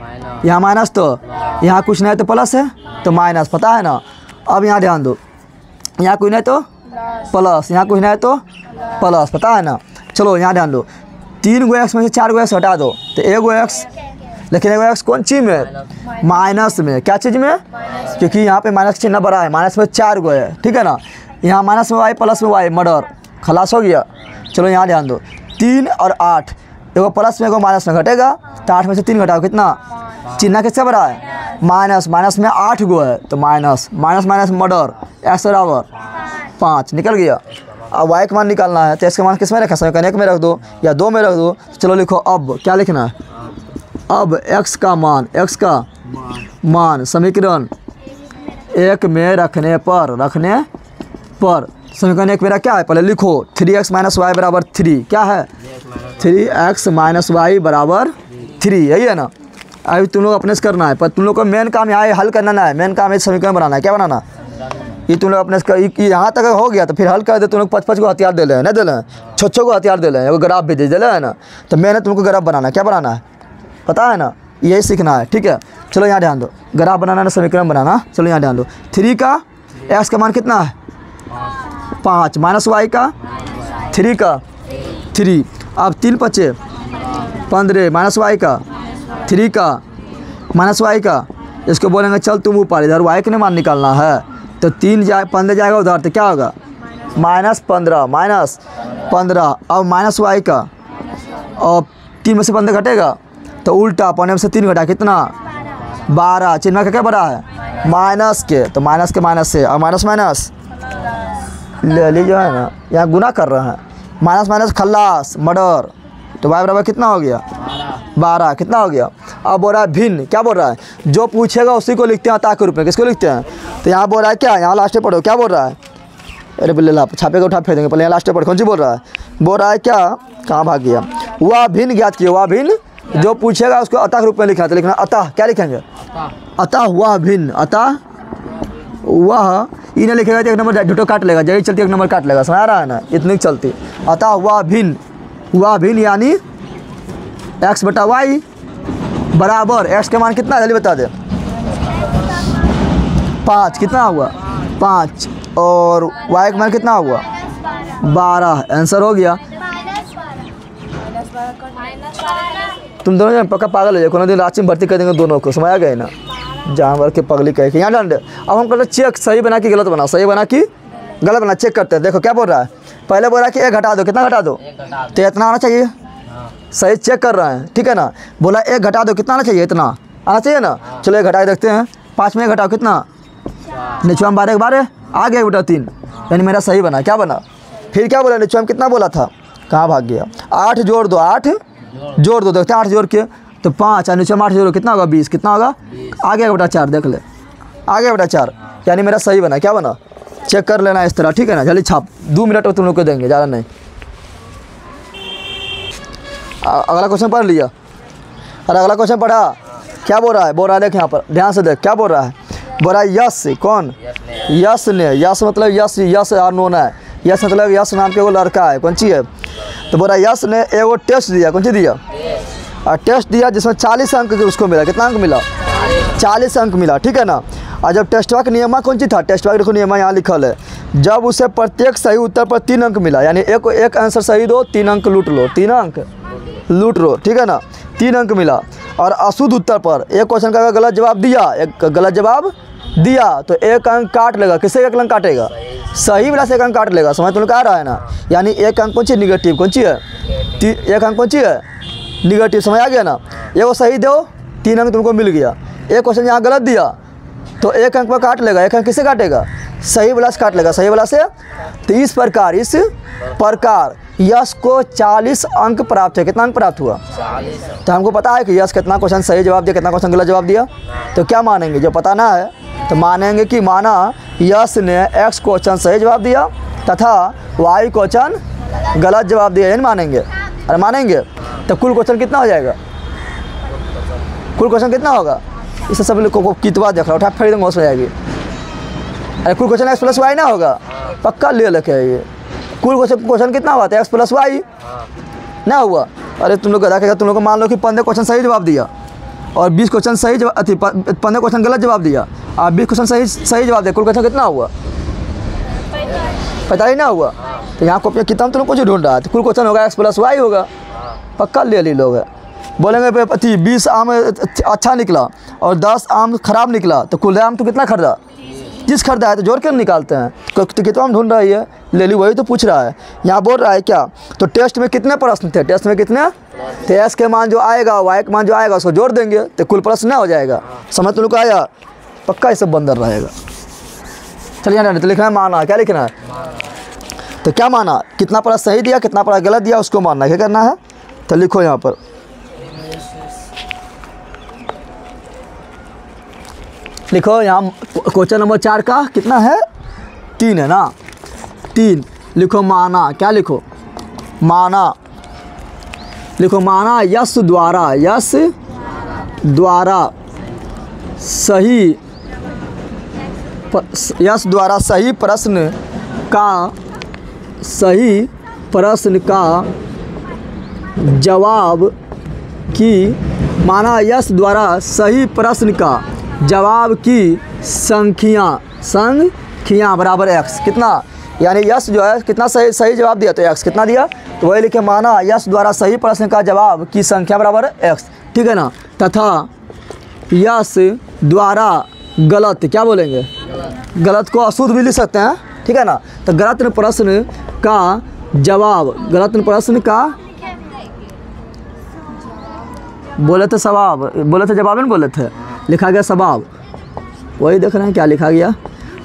यहाँ माइनस, तो यहाँ कुछ नहीं तो प्लस है तो माइनस, पता है ना। अब यहाँ ध्यान दो, यहाँ कुछ नहीं तो प्लस, यहाँ कुछ नहीं तो प्लस, पता है ना। चलो यहाँ ध्यान दो, 3 गो एक्स में से 4 गो एक्स हटा दो तो 1 गो एक्स, लेकिन 1 गो एक्स कौन चीज़ में? माइनस में। क्या चीज़ में? क्योंकि यहाँ पे माइनस चिन्ह बड़ा है, माइनस में 4 गो है, ठीक है ना। यहाँ माइनस में वाई प्लस में वाई, मर्डर, खलास हो गया। चलो यहाँ ध्यान दो, 3 और 8, एगो प्लस में एगो माइनस में घटेगा तो 8 में से 3 घटाओ कितना? चिन्ह किससे बड़ा है? माइनस, माइनस में 8 गो है तो minus, minus minus murder, x बराबर 5 निकल गया। अब वाई का मान निकालना है तो इसका मान किस में रखा? समीकरण 1 में रख दो या 2 में रख दो। चलो लिखो, अब क्या लिखना है? अब x का मान, x का मान समीकरण 1 में रखने पर समीकरण 1 मेरा क्या है? पहले लिखो 3x माइनस वाई बराबर 3, क्या है? 3x माइनस वाई बराबर 3, यही है ना। अभी तुम लोग अपने से करना है, पर तुम लोग को मेन काम यहाँ हल करना है, मेन काम है समीकरण बनाना है। क्या बनाना? ये तुम लोग अपने यहाँ तक हो गया तो फिर हल कर दे। तुम लोग 5-5 को हथियार दे ले, नहीं दे ले, 6-6 को हथियार दे ले, ग्राफ भी दे ले, है ना। तो मैंने तुमको ग्राफ बनाना है, क्या बनाना है पता है ना, यही सीखना है, ठीक है। चलो यहाँ ध्यान दो, ग्राफ बनाना है, समीकरण बनाना। चलो यहाँ ध्यान दो, 3 का एक्स का मान कितना है? 5 माइनस वाई का 3 का 3, अब 3 बचे 15 माइनस वाई का 3 का माइनस वाई का, इसको बोलेंगे चल तुम ऊपर, इधर वाई के मान निकालना है तो 15 जाएगा उधर तो क्या होगा? -15 माइनस 15, अब माइनस वाई का, और 3 में से 15 घटेगा तो उल्टा, 15 में से 3 घटा कितना? 12, चिन्ह का क्या बड़ा है? माइनस के, तो माइनस के माइनस से, और माइनस माइनस ले लीजिए, है ना, यहाँ गुना कर रहे हैं, माइनस माइनस खल्लास, मर्डर, तो वाई बराबर कितना हो गया? 12, कितना हो गया? अब बोल रहा है भिन्न, क्या बोल रहा है? जो पूछेगा उसी को लिखते हैं अतः के रूप में। किसको लिखते हैं? तो यहाँ बोल रहा है क्या, यहाँ लास्ट में पढ़ो, क्या बोल रहा है? अरे बिल्ला छापे को उठा फेंक देंगे, पहले यहाँ लास्ट में पढ़ो, कौन सी बोल रहा है? बोल रहा है क्या, कहाँ भाग गया? वह भिन्न ज्ञात किया, वह भिन्न, जो पूछेगा उसको अतः के रूप में लिखना है, तो लिखना अतः, क्या लिखेंगे? अतः वह भिन्न, अतः वह, इन्हें लिखेगा तो 1 नंबर झूठो काट लेगा, जही चलती 1 नंबर काट लेगा, समझ रहा है ना, इतनी चलती। अतः वह भिन्न यानी x बटा वाई बराबर, x का मान कितना है जल्दी बता दे? 5, कितना हुआ? 5, और y का मान कितना हुआ? 12, आंसर हो गया। तुम दोनों जन पक्का पागल हो जाए, कोनो दिन रांची में भर्ती कर देंगे दोनों को, समझ आ गए ना, जानवर के पगली कह के। यहाँ डाल दे। अब हम करते चेक, सही बना कि गलत बना, सही बना कि गलत बना, चेक करते हैं। देखो क्या बोल रहा है, पहले बोल रहा है कि 1 घटा दो, कितना घटा दो? तो इतना आना चाहिए, सही चेक कर रहे हैं, ठीक है ना। बोला 1 घटा दो, कितना आना चाहिए? इतना आना चाहिए ना। चलो 1 घटा के देखते हैं, 5 में 1 घटाओ कितना? निचवा में 12 12 आ गया बेटा 3, यानी मेरा सही बना। क्या बना? फिर क्या बोला, निचवा में कितना बोला था, कहाँ भाग गया? 8 जोड़ दो, 8 जोड़ दो, देखते हैं 8 जोड़ के तो 5, और नीचे में 8 जोड़ो कितना होगा? 20, कितना होगा? आ गया बेटा 4, देख ले, आ गया बेटा 4, यानी मेरा सही बना। क्या बना? चेक कर लेना इस तरह, ठीक है ना। जल्दी छाप, 2 मिनट में तुम लोग को देंगे, ज़्यादा नहीं। अगला क्वेश्चन पढ़ लिया, अरे अगला क्वेश्चन पढ़ा, क्या बोल रहा है? बोल रहा है देख यहाँ पर ध्यान से देख, क्या बोल रहा है? बोल रहा है यश, कौन? यश ने, यश मतलब यश अननोन है, यश मतलब यश नाम के वो लड़का है, कौन सी है? तो बोल रहा है यश ने एगो टेस्ट दिया, कौन सी दिया? और टेस्ट दिया जिसमें 40 अंक उसको मिला, कितना अंक मिला? 40 अंक मिला, ठीक है ना। और जब टेस्टवा का नियम कौन सी था? टेस्टवा का देखो नियम यहाँ लिखल है, जब उसे प्रत्येक सही उत्तर पर 3 अंक मिला, यानी एक आंसर सही दो, 3 अंक लूट लो, 3 अंक लूट लो, ठीक है ना, 3 अंक मिला। और अशुद्ध उत्तर पर एक क्वेश्चन का गलत जवाब दिया, एक गलत जवाब दिया तो 1 अंक काट लेगा। किससे 1 अंक काटेगा? सही वाला से 1 अंक काट लेगा, समझ तुम लोग आ रहा है ना। यानी 1 अंक कौन सी? निगेटिव, कौन सी है? 1 अंक कौन सी है? निगेटिव, समझ आ गया ना। ये वो सही दो, 3 अंक तुमको मिल गया। एक क्वेश्चन यहाँ गलत दिया तो 1 अंक पर काट लेगा, 1 अंक किससे काटेगा? सही वाला से काट लेगा, सही वाला से। तो इस प्रकार यश को 40 अंक प्राप्त है। कितना अंक प्राप्त हुआ? 40। तो हमको पता है कि यश कितना क्वेश्चन सही जवाब दिया, कितना क्वेश्चन गलत जवाब दिया। तो क्या मानेंगे? जो पता ना है तो मानेंगे कि माना यश ने x क्वेश्चन सही जवाब दिया तथा y क्वेश्चन गलत जवाब दिया, ये मानेंगे। अरे मानेंगे तो कुल क्वेश्चन कितना हो जाएगा? कुल क्वेश्चन कितना होगा? इसे सब लोग को कितवा देख रहा उठा फेर देंगे, होश हो जाएगी। अरे कुल क्वेश्चन x प्लस वाई ना होगा? पक्का ले लेके ये कुल क्वेश्चन कितना हुआ था? x प्लस वाई ना हुआ अरे तुम लोग गधा कहेगा, तुम लोग को मान लो कि 15 क्वेश्चन सही जवाब दिया और 20 क्वेश्चन सही जवाब 15 क्वेश्चन गलत जवाब दिया और 20 क्वेश्चन सही जवाब दिया, कुल क्वेश्चन कितना हुआ? 45 ना हुआ। तो यहाँ कॉपी कितना तुम लोग कुछ ढूंढ रहा है, तो कुल क्वेश्चन होगा x + y होगा, पक्का ले ली लोग। बोलेंगे 20 आम अच्छा निकला और 10 आम खराब निकला, तो कुल आम तो कितना खरीदा? 30 खरीदा है, तो जोड़ के निकालते हैं। तो कितना आम ढूंढ रही है, ले ली, वही तो पूछ रहा है। यहाँ बोल रहा है क्या, तो टेस्ट में कितने प्रश्न थे, टेस्ट में कितने थे? x के मान जो आएगा, y के मान जो आएगा उसको जोड़ देंगे तो कुल प्रश्न ना हो जाएगा। समझ तुम लोग को आया? पक्का ये सब बंदर रहेगा। चलिए ना, तो लिखना है माना, क्या लिखना है? तो क्या माना, कितना प्रश्न सही दिया, कितना प्रश्न गलत दिया, उसको मानना। क्या करना है? तो लिखो यहाँ पर, लिखो यहाँ क्वेश्चन नंबर 4 का कितना है? 3 है ना, 3 लिखो। माना, क्या लिखो? माना, लिखो माना यश द्वारा सही प्रश्न का जवाब की, माना यश द्वारा सही प्रश्न का जवाब की संख्या बराबर x। कितना, यानी यश जो है कितना सही जवाब दिया, तो x कितना दिया, तो वही लिखे माना यश द्वारा सही प्रश्न का जवाब की संख्या बराबर x, ठीक है ना। तथा यश द्वारा गलत, क्या बोलेंगे? गलत को अशुद्ध भी लिख सकते हैं, ठीक है ना। तो गलत प्रश्न का जवाब, गलत प्रश्न का बोले थे सवाब, बोले थे जवाब नहीं बोले थे, लिखा गया सवाब, वही देख रहे हैं क्या लिखा गया।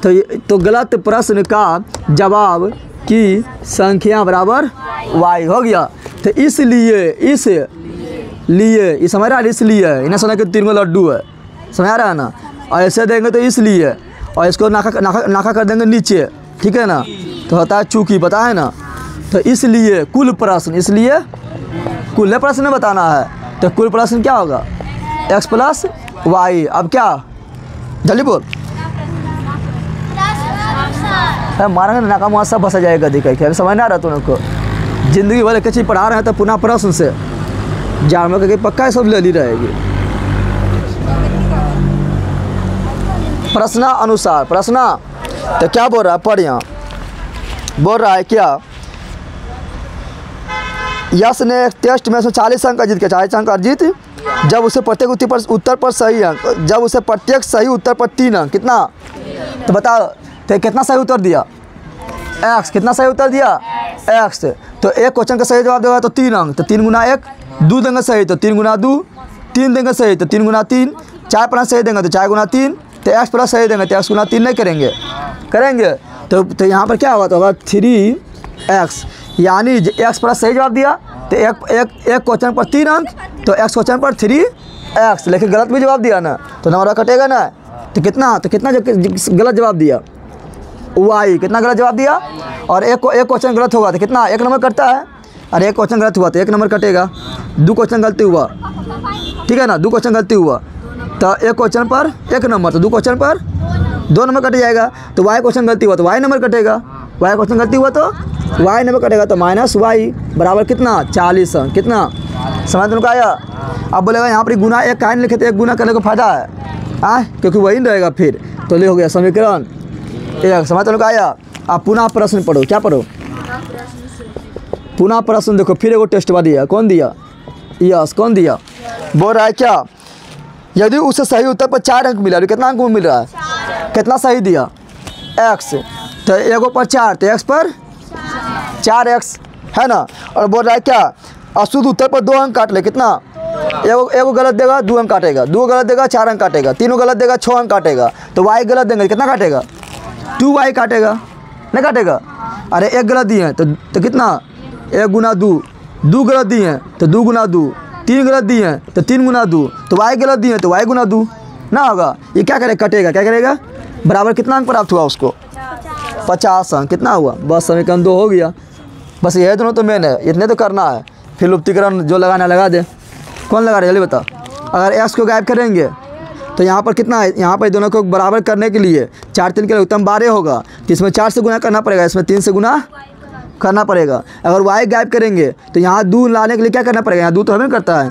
तो गलत प्रश्न का जवाब की संख्या बराबर y हो गया। तो इसलिए समझ रहा है, इसलिए इन्हें सुना कि 3 लड्डू है, समझ रहा है ना। और ऐसे देंगे तो इसलिए, और इसको नाका कर देंगे नीचे, ठीक है ना, तो होता है चूकी, पता है ना। तो इसलिए कुल प्रश्न, इसलिए कुल प्रश्न बताना है, तो कुल प्रश्न क्या होगा? x + y। अब क्या, जल्दी बोल, मारेंगे नाका मुआ सब फंसा जाएगा, दिखाई समझ ना आ रहा तुम लोग को। जिंदगी भर एक चीज़ पढ़ा रहे हैं तो पुनः प्रश्न से जानवर करके पक्का सब ले ली रहेगी। प्रश्न अनुसार, प्रश्न तो क्या बोल रहा है, पढ़ यहाँ बोल रहा है क्या, यश ने टेस्ट में 40 अंक अर्जित किया, 40 अंक अर्जित, जब उसे प्रत्येक उत्तर पर सही अंक, जब उसे प्रत्येक सही उत्तर पर 3 अंक, कितना, तो बताओ तो कितना सही उत्तर दिया? x। कितना सही उत्तर दिया? x। तो एक क्वेश्चन का सही जवाब देगा तो 3 अंक, तो 3 गुना 1, 2 देंगे सही तो 3 गुना 2, 3 देंगे सही तो 3 गुना 3, 4 प्रश्न सही देंगे तो 4 गुना 3, तो x प्लस सही देंगे तो x गुना 3 नहीं करेंगे तो यहाँ पर क्या होगा, तो होगा 3x, यानी x प्लस सही जवाब दिया तो एक क्वेश्चन पर 3 अंक, तो x क्वेश्चन पर 3x, लेकिन गलत भी जवाब दिया ना तो नंबर कटेगा ना। तो कितना गलत जवाब दिया, y, कितना गलत जवाब दिया, और एक क्वेश्चन गलत होगा तो कितना 1 नंबर कटता है, और एक क्वेश्चन गलत हुआ तो 1 नंबर कटेगा। 2 क्वेश्चन गलती हुआ, ठीक है ना, 2 क्वेश्चन गलती हुआ तो एक क्वेश्चन पर 1 नंबर, तो 2 क्वेश्चन पर 2 नंबर कट जाएगा। तो y क्वेश्चन गलती हुआ तो y नंबर कटेगा, y क्वेश्चन गलती हुआ तो y नंबर कटेगा, तो -y बराबर कितना 40 अंक। कितना समझ तुमको आया? अब बोलेगा यहाँ पर गुना 1 काहे लिखे, तो 1 गुना करने का फायदा है क्योंकि वही रहेगा फिर, तो ले हो गया समीकरण 1। समझ तुमको आया? आप पुनः प्रश्न पढ़ो, क्या पढ़ो, पुनः प्रश्न देखो, फिर एगो टेस्ट बा दिया, कौन दिया, यस, कौन दिया, बोल रहा है क्या, यदि उसे सही उत्तर पर 4 अंक मिला, कितना अंक मिल रहा है, कितना सही दिया x, तो एगो पर 4 तो x पर 4x है ना। और बोल रहा है क्या, अशुद्ध उत्तर पर 2 अंक काट ले, कितना, एगो गलत देगा 2 अंक काटेगा, 2 गलत देगा 4 अंक काटेगा, 3 गलत देगा 6 अंक काटेगा, तो y गलत देंगे कितना काटेगा, 2y काटेगा, नहीं काटेगा। अरे 1 गलत दिए हैं तो कितना 1 गुना 2, 2 गलत दिए हैं तो 2 गुना 2, 3 गलत दिए हैं तो 3 गुना 2, तो y गलत दिए हैं तो y गुना 2 ना होगा। ये क्या करेगा, कटेगा, क्या करेगा, बराबर कितना अंक प्राप्त हुआ उसको, 50 अंक। कितना हुआ, बस समीकरण 2 हो गया। बस ये दोनों तो मेन है, इतने तो करना है, फिर लुप्तीकरण जो लगाना लगा दे। कौन लगा रहे जल्दी बता। अगर x को गायब करेंगे तो यहाँ पर कितना है, यहाँ पर दोनों को बराबर करने के लिए 4 3 के उत्तम 12 होगा, तो इसमें 4 से गुना करना पड़ेगा, इसमें 3 से गुना करना पड़ेगा। अगर y गायब करेंगे तो यहाँ 2 लाने के लिए क्या करना पड़ेगा, यहाँ 2 तो हमें करता है,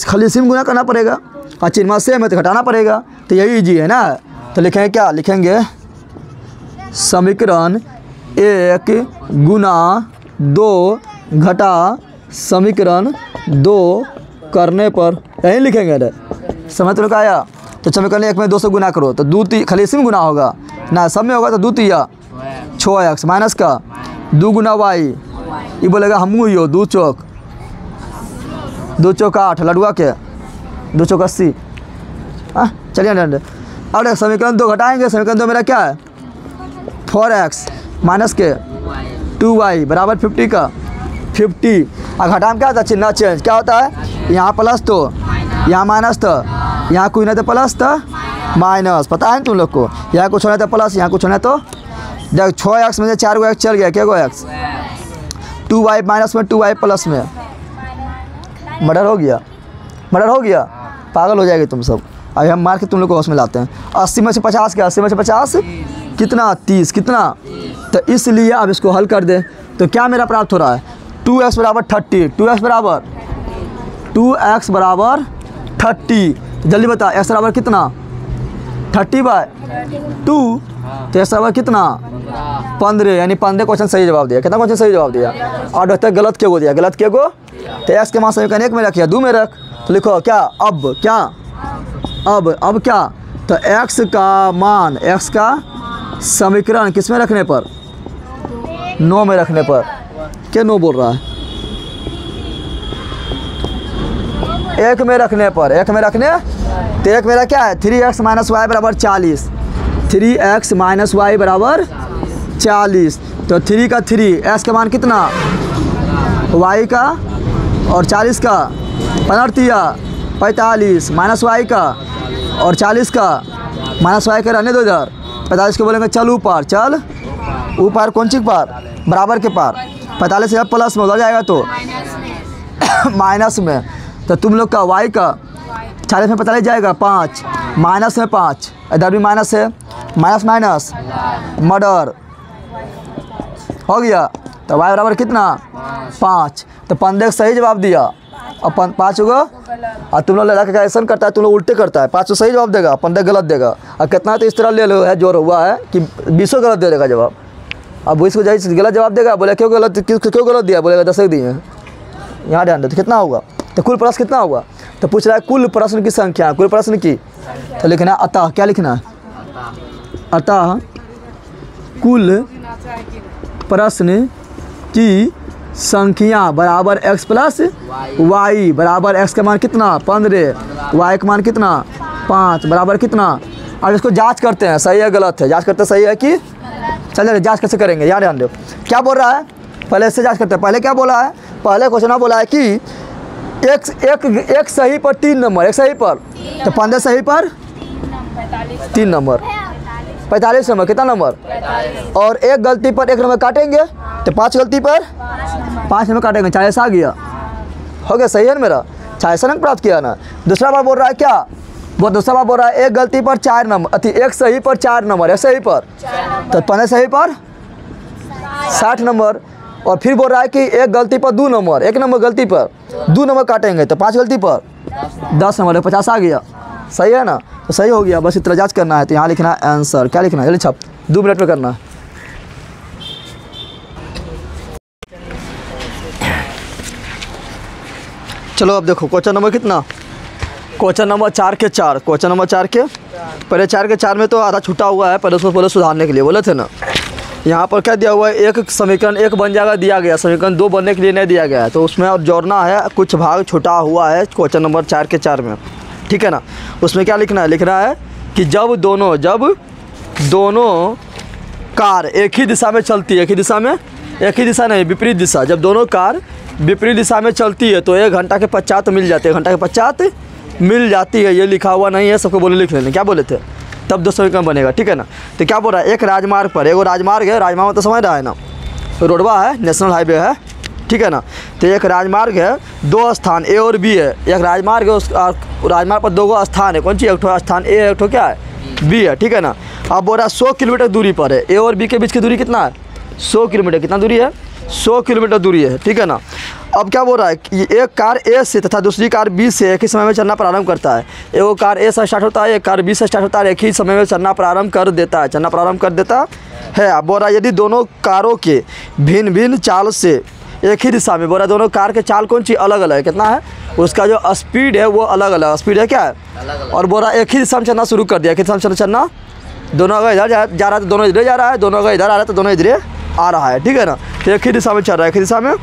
खाली सिम गुना करना पड़ेगा और चिन्ह सेम है तो घटाना पड़ेगा। तो यही ईजी है ना। तो लिखेंगे क्या, लिखेंगे समीकरण 1 गुना 2 घटा समीकरण 2 करने पर, यही लिखेंगे ना। समझ तो आया। तो समीकरण 1 में 2 से गुना करो तो 2 खाली सिम गुना होगा ना, सब में होगा तो 2 तिया 6x माइनस का 2 गुना y, ये बोलेगा हम हो 2 चौक 8 लडुआ के 2 चौक 80। हाँ चलिए अब समीकरण 2 घटाएंगे। समीकरण 2 मेरा क्या है 4x माइनस के 2y बराबर 50 का 50। और घटाम क्या होता है, चिन्ह चेंज क्या होता है, यहाँ प्लस तो यहाँ माइनस था, यहाँ कुछ नहीं तो प्लस था माइनस, पता है तुम लोग को। यहाँ कुछ होना तो प्लस, यहाँ कुछ होना तो देख 6x में से 4 गो x चल गया, क्या गो x 2y माइनस में 2y प्लस में मर्डर हो गया, मर्डर हो गया, पागल हो जाएगी तुम सब। अभी हम मार के तुम लोग को होश में लाते हैं। 80 में से 50 क्या, 80 में से 50 कितना 30 कितना, तो इसलिए अब इसको हल कर दे तो क्या मेरा प्राप्त हो रहा है 2x बराबर 30, 2x बराबर 30। जल्दी बता x बराबर कितना 30/2, तो x बराबर कितना 15, यानी 15 क्वेश्चन सही जवाब दिया। कितना क्वेश्चन सही जवाब दिया, और डॉक्टर गलत के को दिया, गलत के को। तो x के मान समीकरण 1 में रखिए 2 में रख, तो लिखो क्या अब क्या अब क्या, तो x का मान x का समीकरण किस में रखने पर 9 में रखने पर, क्या 9 बोल रहा है 1 में रखने पर, 1 में रखने तो 1 मेरा क्या है 3x माइनस वाई बराबर 40, 3x माइनस वाई बराबर 40। तो 3 का 3, x का मान कितना y का और 40 का 45 माइनस वाई का और 40 का माइनस वाई का रहने दो इधर, 45 को बोलेंगे चल ऊपर, चल ऊपर कौन सी पार बराबर के पार, 45 से प्लस में हो जाएगा तो माइनस में, तो तुम लोग का y का 40 में 45 जाएगा 5 माइनस में 5, इधर भी माइनस है, माइनस माइनस मर्डर हो गया। तो y बराबर कितना 5, तो 15 सही जवाब दिया और 5 होगा। और तुम लोग लगा के ऐसा करता है, तुम लोग उल्टे करता है, 5 सही जवाब देगा 15 गलत देगा। और कितना तो इस तरह ले लो है जोर हुआ है कि 20 गलत दे देगा जवाब। अब 20 को जाए गलत जवाब देगा, बोले क्यों गलत दिया, बोलेगा 10 दिए हैं। यहाँ ध्यान दो तो कितना होगा, तो कुल प्रश्न कितना होगा, तो पूछ रहा है कुल प्रश्न की संख्या, कुल प्रश्न की, तो लिखना है अतः, क्या लिखना है अतः कुल प्रश्न की संख्या बराबर x प्लस वाई बराबर x का मान कितना 15, y का मान कितना 5 बराबर कितना। अब इसको जांच करते हैं सही है गलत है, जांच करते सही है कि, चलिए जांच कैसे करेंगे यार ध्यान दो क्या बोल रहा है, पहले इससे जांच करते हैं। पहले क्या बोला है, पहले क्वेश्चन बोला है कि एक सही पर 3 नंबर, एक सही पर, तो 15 सही पर 3 नंबर, 45 नंबर कितना नंबर, और एक गलती पर 1 नंबर काटेंगे तो 5 गलती पर 5 नंबर काटेंगे, 40 आ गया, हो गया सही है ना मेरा, 40 अंक प्राप्त किया ना। दूसरा बार बोल रहा है क्या, वो दूसरा बार बोल रहा है एक गलती पर 4 नंबर, एक सही पर 4 नंबर, एक सही पर, तो 15 सही पर 60 नंबर। और फिर बोल रहा है कि एक गलती पर 2 नंबर, 1 नंबर गलती पर 2 नंबर काटेंगे तो 5 गलती पर 10 नंबर, 50 आ गया, सही है ना। तो सही हो गया, बस इतना जांच करना है। तो यहाँ लिखना है आंसर, क्या लिखना है जल्दी छप, 2 मिनट में करना है। चलो अब देखो क्वेश्चन नंबर कितना, क्वेश्चन नंबर 4 के 4, क्वेश्चन नंबर 4 के पहले 4 के 4 में तो आधा छूटा हुआ है, पहले उसको पहले सुधारने के लिए बोले थे ना। यहाँ पर क्या दिया हुआ है, एक समीकरण 1 बन जाएगा दिया गया, समीकरण 2 बनने के लिए नहीं दिया गया है, तो उसमें और जोड़ना है, कुछ भाग छुटा हुआ है क्वेश्चन नंबर 4 के 4 में, ठीक है ना। उसमें क्या लिखना है, लिखना है कि जब दोनों कार एक ही दिशा में चलती है, एक ही दिशा नहीं विपरीत दिशा, जब दोनों कार विपरीत दिशा में चलती है तो 1 घंटा के पश्चात मिल जाती है, 1 घंटा के पश्चात मिल जाती है। ये लिखा हुआ नहीं है, सबको बोले लिख लेने, क्या बोले थे, तब 2 समीकरण बनेगा, ठीक है ना। तो क्या बोल रहा है, एक राजमार्ग पर, एगो राजमार्ग है, राजमार्ग तो समझ रहा है ना, रोडवा है, नेशनल हाईवे है, ठीक है ना। तो एक राजमार्ग है, 2 स्थान ए और बी है, एक राजमार्ग है, उस राजमार्ग पर 2 स्थान है, कौन सी, एक ठो स्थान ए है, एक ठो क्या है बी है, ठीक है ना। अब बोल रहा है 100 किलोमीटर दूरी पर है, ए और बी के बीच की दूरी कितना है 100 किलोमीटर, कितना दूरी है 100 किलोमीटर दूरी है, ठीक है ना। अब क्या बोल रहा है कि एक कार ए से तथा दूसरी कार बी से एक ही समय में चलना प्रारंभ करता है। एक कार ए से स्टार्ट होता है, एक कार बी से स्टार्ट होता है, एक ही समय में चलना प्रारंभ कर देता है, अब बोल रहा है यदि दोनों कारों के भिन्न भिन्न चाल से एक ही दिशा में, बोल रहा है दोनों कार के चाल कौन सी अलग अलग है, कितना है उसका जो स्पीड है वो अलग अलग स्पीड है, क्या है अलग। और बोल रहा है एक ही दिशा में चलना शुरू कर दिया, एक ही दिशा में चलना, दोनों अगर इधर जा रहा है तो दोनों इधर जा रहा है, दोनों अगर इधर आ रहा है तो दोनों इधर आ रहा है, ठीक है ना। तो एक ही दिशा में चल रहा है, एक ही दिशा में।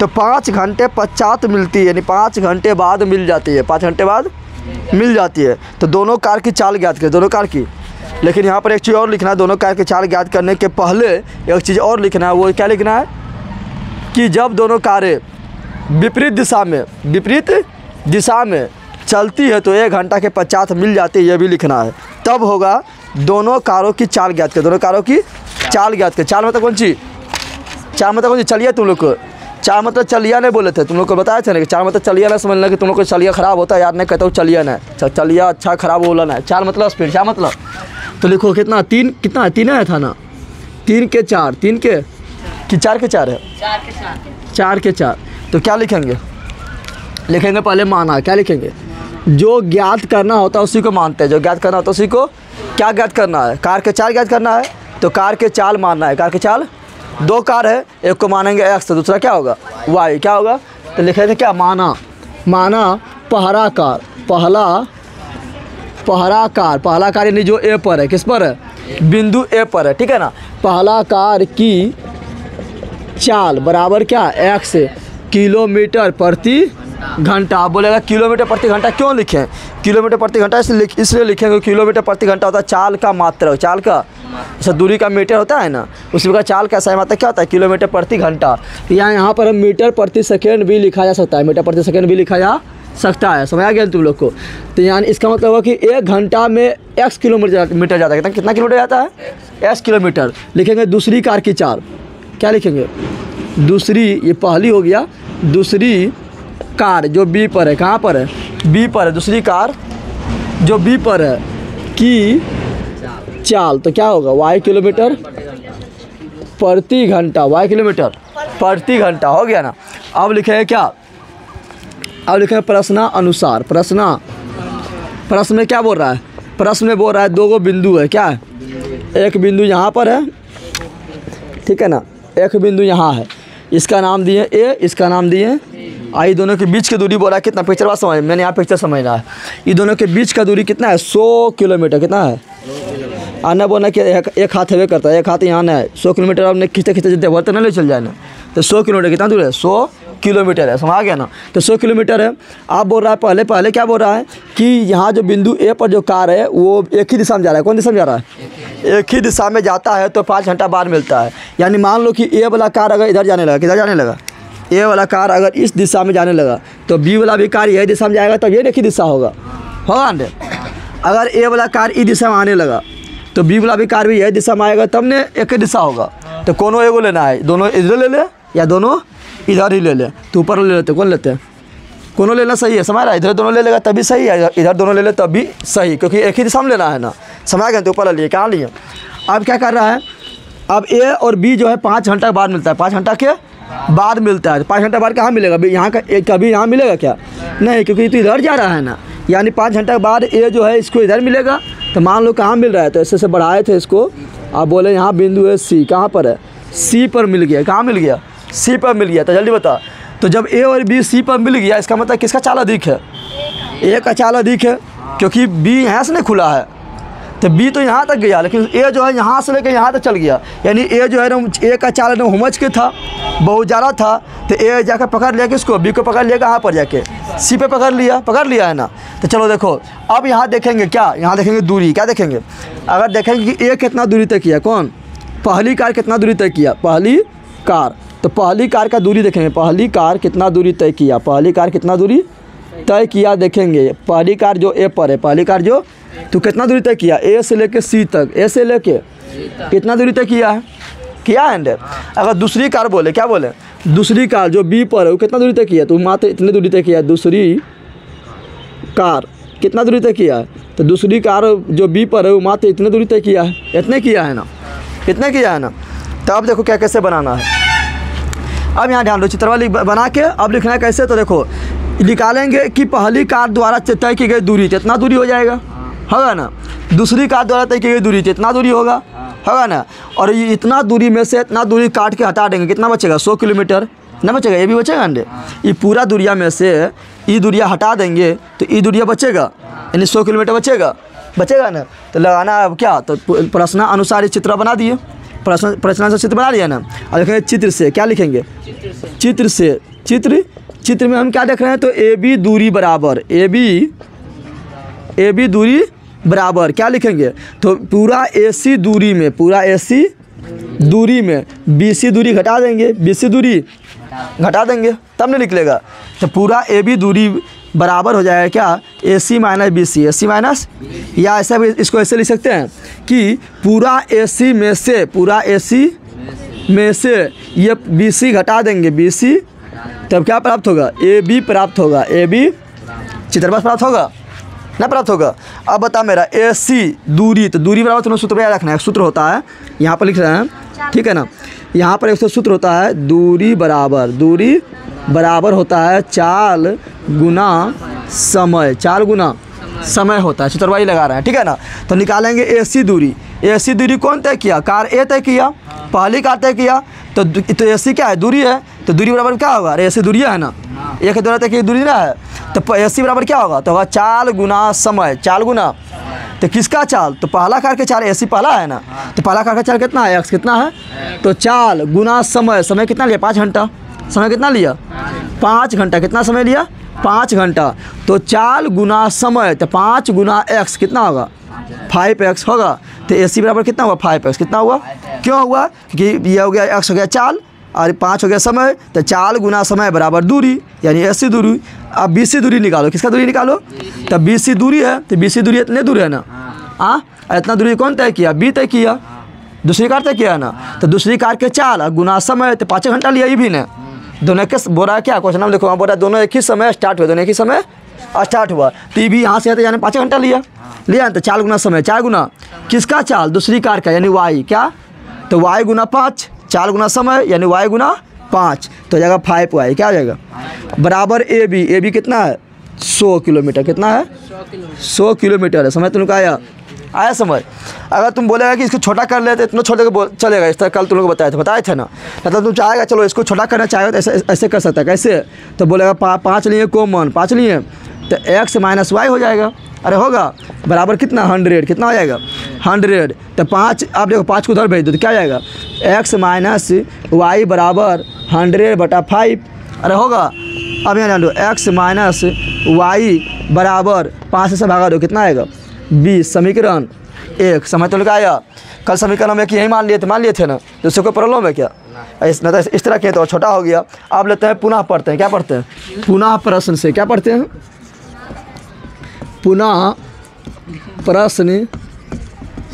तो 5 घंटे पश्चात मिलती है, यानी 5 घंटे बाद मिल जाती है, 5 घंटे बाद मिल जाती है। तो दोनों कार की चाल ज्ञात करें, दोनों कार की। लेकिन यहाँ पर एक चीज़ और लिखना है, दोनों कार की चाल ज्ञात करने के पहले एक चीज़ और लिखना है, वो क्या लिखना है कि जब दोनों कारें विपरीत दिशा में चलती है तो 1 घंटा के पश्चात मिल जाती है, यह भी लिखना है। तब होगा दोनों कारों की चाल ज्ञात करें, दोनों कारों की चाल ज्ञात करें। चाल मतलब कौन सी, चाल मतलब कौन सी, चलिए तुम लोग को चाल मतलब चलिया नहीं बोले थे, तुम लोग को बताया था ना कि चाल मतलब चलिया ना समझना कि तुम लोग को चलिया ख़राब होता है, यार नहीं कहता हूँ चलिया ना, चलिया अच्छा ख़राब बोला ना। चाल मतलब स्पीड, क्या मतलब, तो लिखो कितना 3, कितना 3 है था ना, 3 के 4, 3 के कि 4 के 4 है, 4 के 4। तो क्या लिखेंगे, लिखेंगे पहले माना, क्या लिखेंगे, जो ज्ञात करना होता है उसी को मानते हैं, जो ज्ञात करना होता है उसी को क्या ज्ञात करना है, कार के चाल ज्ञात करना है, तो कार के चाल मानना है। कार के चाल, 2 कार है, एक को मानेंगे x तो दूसरा क्या होगा y, क्या होगा, तो लिखेंगे क्या माना पहला कार, पहला कार यानी जो ए पर है, किस पर है, बिंदु ए पर है, ठीक है ना। पहला कार की चाल बराबर क्या, x किलोमीटर प्रति घंटा। आप बोलेगा किलोमीटर प्रति घंटा क्यों लिखें, किलोमीटर प्रति घंटा इसलिए लिखेंगे, किलोमीटर प्रति घंटा होता है चाल का मात्रक, चाल का जैसे दूरी का मीटर होता है ना, उसी प्रकार चाल का सही मात्रक क्या होता है, किलोमीटर प्रति घंटा। तो यहाँ पर हम मीटर प्रति सेकेंड भी लिखा जा सकता है, मीटर प्रति सेकेंड भी लिखा जा सकता है, समझ आ गया तुम लोग को। तो यानी इसका मतलब होगा कि 1 घंटा में x किलोमीटर जाता है, कितना किलोमीटर जाता है, x किलोमीटर। लिखेंगे दूसरी कार की चाल, क्या लिखेंगे, दूसरी, ये पहली हो गया, दूसरी कार जो बी पर है, कहाँ पर है, बी पर है, दूसरी कार जो बी पर है की चाल, तो क्या होगा y किलोमीटर प्रति घंटा, y किलोमीटर प्रति घंटा हो गया ना। अब लिखेंगे क्या, अब लिखेंगे प्रश्नानुसार, प्रश्न में क्या बोल रहा है, प्रश्न में बोल रहा है 2 बिंदु है, क्या है, एक बिंदु यहाँ पर है, ठीक है ना, एक बिंदु यहाँ है, इसका नाम दिए ए, इसका नाम दिए आई, दोनों के बीच की दूरी बोला है कितना, पिक्चर बात समझ, मैंने यहाँ पिक्चर समझना है, ये दोनों के बीच का दूरी कितना है, 100 किलोमीटर, कितना है, आना बोलना कि एक हाथ हवे करता है, एक हाथ यहाँ है, 100 किलोमीटर आपने खींचते खींचते जितने भर तो नहीं ले चल जाए ना, तो 100 किलोमीटर कितना दूर है, 100 किलोमीटर है, समझ गया ना। तो 100 किलोमीटर है। आप बोल रहा है पहले क्या बोल रहा है कि यहाँ जो बिंदु ए पर जो कार है वो एक ही दिशा में जा रहा है, कौन दिशा में जा रहा है, एक ही दिशा में जाता है, तो 5 घंटा बाद मिलता है। यानी मान लो कि ए वाला कार अगर इधर जाने लगा, किधर जाने लगा, ए वाला कार अगर इस दिशा में जाने लगा तो बी वाला भी कार यही दिशा में जाएगा, तब ये एक ही दिशा होगा ना। अगर ए वाला कार इस दिशा में आने लगा तो बी वाला भी कार भी यही दिशा में आएगा, तब ने एक ही दिशा होगा। तो कोनो एगो लेना है, दोनों इधर ले ले या दोनों इधर ही ले ले, तो ऊपर ले लेते, कौन लेते हैं, कोनो लेना सही है, समझ रहा है, इधर दोनों ले लेगा तभी सही है, इधर दोनों ले ले तब भी सही, क्योंकि एक ही दिशा में लेना है ना, समझ गए, तो ऊपर ले लिए, कहाँ लिए। अब क्या कर रहा है, अब ए और बी जो है 5 घंटा के बाद मिलता है, 5 घंटा के बाद मिलता है। 5 घंटा बाद कहाँ मिलेगा, यहाँ का कभी यहाँ मिलेगा क्या, नहीं, क्योंकि तो इधर जा रहा है ना। यानी 5 घंटा के बाद ए जो है इसको इधर मिलेगा, तो मान लो कहाँ मिल रहा है, तो ऐसे से बढ़ाए थे इसको, आप बोले यहाँ बिंदु है सी, कहाँ पर है, सी पर मिल गया, कहाँ मिल गया, सी पर मिल गया। तो जल्दी बता, तो जब ए और बी सी पर मिल गया, इसका मतलब किसका चाल अधिक है, ए का चाल अधिक है, क्योंकि बी यहाँ से नहीं खुला है, तो बी तो यहाँ तक गया, लेकिन ए जो है यहाँ से लेकर यहाँ तक चल गया। यानी ए जो है ना, ए का चाल एकदम हुमच के था, बहुत ज़्यादा था, तो ए जाकर पकड़ लिया किसको, बी को पकड़ लिया, कहाँ पर जाके सी पे पकड़ लिया है ना। तो चलो देखो, अब यहाँ देखेंगे क्या, यहाँ देखेंगे दूरी, क्या देखेंगे, अगर देखेंगे कि ए कितना दूरी तय किया, कौन, पहली कार कितना दूरी तय किया, पहली कार, तो पहली कार का दूरी देखेंगे, पहली कार कितना दूरी तय किया, पहली कार कितना दूरी तय किया देखेंगे। पहली कार जो ए पर है, पहली कार जो, तो कितना दूरी तय किया, ए से लेके सी तक, ए से लेके कितना दूरी तय किया है अंडर। अगर दूसरी कार बोले, क्या बोले, दूसरी कार जो बी पर है वो कितना दूरी तय किया, तो मात्र इतनी दूरी तय किया। दूसरी कार कितना दूरी तय किया है, तो दूसरी कार जो बी पर है वो मात्र इतने दूरी तय किया है, इतने किया है ना, इतने किया है ना। तो अब देखो क्या कैसे बनाना है। अब यहाँ ध्यान दो, चित्रवाली बना के अब लिखना है कैसे, तो देखो निकालेंगे कि पहली कार द्वारा तय की गई दूरी कितना दूरी हो जाएगा, होगा ना। दूसरी कार द्वारा तय की गई दूरी कितना दूरी होगा ना। और ये इतना दूरी में से इतना दूरी काट के हटा देंगे, कितना बचेगा 100 किलोमीटर ना बचेगा, ये भी बचेगा अंडे। ये पूरा दूरिया में से ये दूरिया हटा देंगे तो ये दूरिया बचेगा, यानी 100 किलोमीटर बचेगा ना। तो लगाना अब क्या, तो प्रश्न अनुसार चित्र बना दिए, प्रश्न चित्र बना दिया ना। और लिखेंगे चित्र से, क्या लिखेंगे चित्र से, चित्र में हम क्या देख रहे हैं, तो ए बी दूरी बराबर, ए बी दूरी बराबर क्या लिखेंगे, तो पूरा AC दूरी में, पूरा AC दूरी में BC दूरी घटा देंगे, BC दूरी घटा देंगे तब नहीं निकलेगा। तो पूरा AB दूरी बराबर हो जाएगा क्या, AC minus BC, AC minus, या ऐसा भी इसको ऐसे लिख सकते हैं कि पूरा AC में से, पूरा AC में से ये BC घटा देंगे, BC, तब क्या प्राप्त होगा, AB प्राप्त होगा, AB चित्रपट प्राप्त होगा ना, प्राप्त होगा। अब बता मेरा AC दूरी, तो दूरी बराबर तुम्हें सूत्र याद रखना है, सूत्र होता है यहाँ पर लिख रहे हैं, ठीक है ना। यहाँ पर एक सूत्र होता है, दूरी बराबर होता है चाल गुना समय, चाल गुना समय होता है, चित्रवाई लगा रहे हैं, ठीक है ना। तो निकालेंगे AC दूरी कौन तय किया, कार A तय किया, पहली कार तय किया, तो AC क्या है, दूरी है, तो दूरी बराबर क्या होगा, AC दूरी है ना, एक द्वारा तय की दूरी ना है, तो AC बराबर क्या होगा, तो होगा चाल गुना समय, चाल गुना, तो किसका चाल, तो पहला कार के चाल, AC पहला है ना, तो पहला कार का चाल कितना है, X कितना है, तो चाल गुना समय, समय कितना लिया 5 घंटा, समय कितना लिया 5 घंटा, कितना समय लिया 5 घंटा, तो चाल गुना समय, तो 5 गुना X कितना होगा 5X होगा। तो AC बराबर कितना हुआ 5X, कितना हुआ, क्यों हुआ, क्योंकि ये हो गया X हो गया चाल और 5 हो गया समय, तो चाल गुना समय बराबर दूरी, यानी AC दूरी। अब BC दूरी निकालो, किसका दूरी निकालो, तो BC दूरी है, तो BC दूरी इतने दूर है ना, इतना दूरी कौन तय किया, B तय किया, दूसरी कार तय किया ना, तो दूसरी कार के चाल गुना समय, तो 5 घंटा लिया ये भी ने, दोनों के बोला क्या क्वेश्चन हम लिखो, बोला दोनों एक ही समय स्टार्ट हुए, दोनों एक ही समय स्टार्ट हुआ, तो ये भी यहाँ से आते यानी 5 घंटा लिया, तो चाल गुना समय, 4 गुना किसका चाल, दूसरी कार का, यानी Y क्या, तो Y गुना 5, चाल गुना समय यानी Y गुना 5, तो जाएगा 5Y, क्या आ जाएगा बराबर AB कितना है 100 किलोमीटर, कितना है 100 किलोमीटर है। समय तुमको आया समझ। अगर तुम बोलेगा कि इसको छोटा कर लेते इतना छोटे को चलेगा, इस तरह कल तुम लोग बताए थे ना, मतलब तुम चाहेगा चलो इसको छोटा करना चाहेगा तो ऐसे कर सकता है, कैसे, तो बोलेगा 5 लिए कॉमन, 5 लिए तो X माइनस Y हो जाएगा, अरे होगा बराबर कितना 100, कितना हो जाएगा 100, तो 5 आप देखो 5 को उधर भेज दो तो क्या आ जाएगा X माइनस Y बराबर 100/5, अरे होगा। अब यहाँ जान लो X माइनस Y बराबर 5 से भागा दो, कितना आएगा 20, समीकरण 1। समझ तो लगा आया, कल समीकरण हम एक यही मान लिए थे ना, तो उससे कोई प्रॉब्लम है क्या, इस तरह के तो छोटा हो गया। अब लेते हैं पुनः पढ़ते हैं, क्या पढ़ते हैं, पुनः प्रश्न से, क्या पढ़ते हैं, पुनः प्रश्न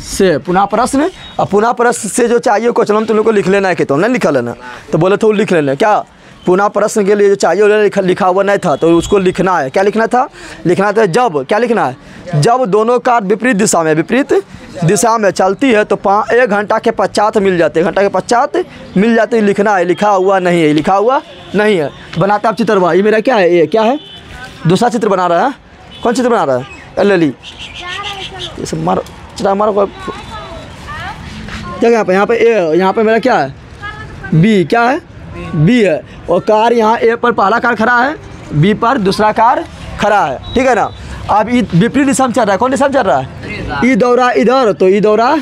से, पुनः प्रश्न। और पुनः प्रश्न से जो चाहिए क्वेश्चन हम तुम लोग को लिख लेना है, कि तो नहीं लिखा लेना, तो बोले तो लिख लेना, क्या पुनः प्रश्न के लिए जो चाहिए लिखा हुआ नहीं था तो उसको लिखना है, क्या लिखना था, जब, क्या लिखना है, जब दोनों कार विपरीत दिशा में चलती है तो 1 घंटा के पश्चात मिल जाते, 1 घंटा के पश्चात मिल जाते, लिखना है, लिखा हुआ नहीं है। बनाते आप चित्र, ये मेरा क्या है, ये क्या है, दूसरा चित्र बना रहा है, कौन चित्र बना रहा है, ले ली ये सब मारो, चित्र मारो क्या, यहाँ पे ए, यहाँ पे मेरा क्या है B, क्या है B है, और कार यहाँ A पर पहला कार खड़ा है, B पर दूसरा कार खड़ा है, ठीक है ना। अब विपरीत दिशा में चल रहा है, कौन दिशा में चल रहा है, ई दौरा इधर, तो ई दौरा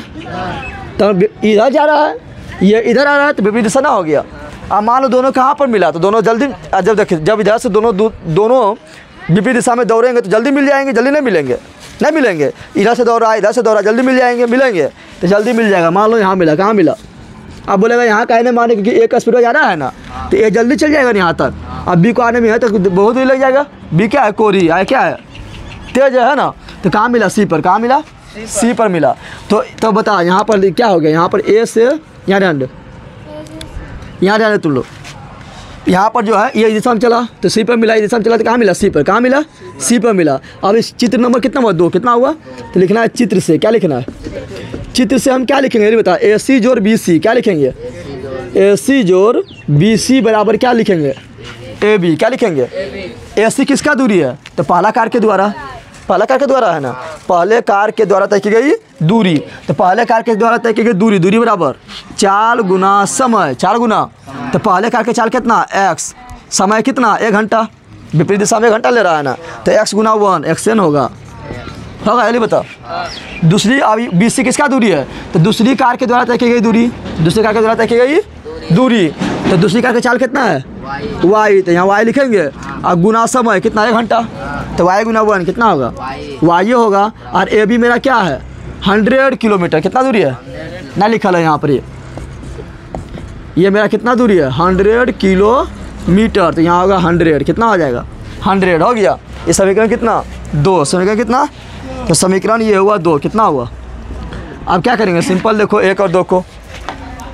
तो इधर जा रहा है, ये इधर आ रहा है, तो विपरीत दिशा ना हो गया। अब मान लो दोनों कहाँ पर मिला, तो दोनों जल्दी, जब देखिए जब इधर से दोनों विपरीत दिशा में दौड़ेंगे तो जल्दी मिल जाएंगे, जल्दी नहीं मिलेंगे, इधर से दौड़ा जल्दी मिलेंगे, तो जल्दी मिल जाएगा। मान लो यहाँ मिला, कहाँ मिला, अब बोलेगा यहाँ का आने में आने, क्योंकि एक स्पीड में जा रहा है ना, तो ये जल्दी चल जाएगा यहाँ तक। अब B को आने में है तो बहुत ही लग जाएगा, B क्या है, कोरी है, क्या है, तेज है ना, तो कहाँ मिला C पर, कहाँ मिला C पर मिला। तो बता यहाँ पर क्या हो गया, यहाँ पर A से यहाँ ध्यान दे तुम लोग, यहाँ पर जो है ये दिशा में चला तो C पर मिला, ये दिशा में चला तो कहाँ मिला C पर, कहाँ मिला C पर मिला। अब इस चित्र नंबर कितना हुआ 2, कितना हुआ, तो लिखना है चित्र से, क्या लिखना है, चित्र से हम क्या लिखेंगे ये बता, AC जोड़ BC, क्या लिखेंगे AC जोड़ BC बराबर क्या लिखेंगे, AB। क्या लिखेंगे, AC किसका दूरी है, तो पहला कार के द्वारा, पहला कार के द्वारा है ना, पहले कार के द्वारा तय की गई दूरी। तो पहले कार के द्वारा तय की गई दूरी, दूरी बराबर चाल गुना समय, 4 गुना, तो पहले कार के चाल कितना x, समय कितना 1 घंटा, विपरीत दिशा में 1 घंटा ले रहा है ना, तो x गुना 1 xn होगा जल्दी बताओ। दूसरी अभी BC किसका दूरी है, तो दूसरी कार के द्वारा तय की गई दूरी, दूसरी कार के द्वारा तय की गई दूरी। तो दूसरी कार का चाल कितना है y, तो यहाँ y लिखेंगे और गुना समय कितना 1 घंटा, तो y गुना 1 कितना होगा y होगा। और AB मेरा क्या है 100 किलोमीटर, कितना दूरी है ना लिखा है यहाँ पर, ये मेरा कितना दूरी है 100 किलोमीटर, तो यहाँ होगा 100, कितना हो जाएगा 100 हो गया। ये समीकरण कितना 2, समीकरण कितना, तो समीकरण ये हुआ 2, कितना हुआ। अब क्या करेंगे, सिंपल देखो 1 और 2 को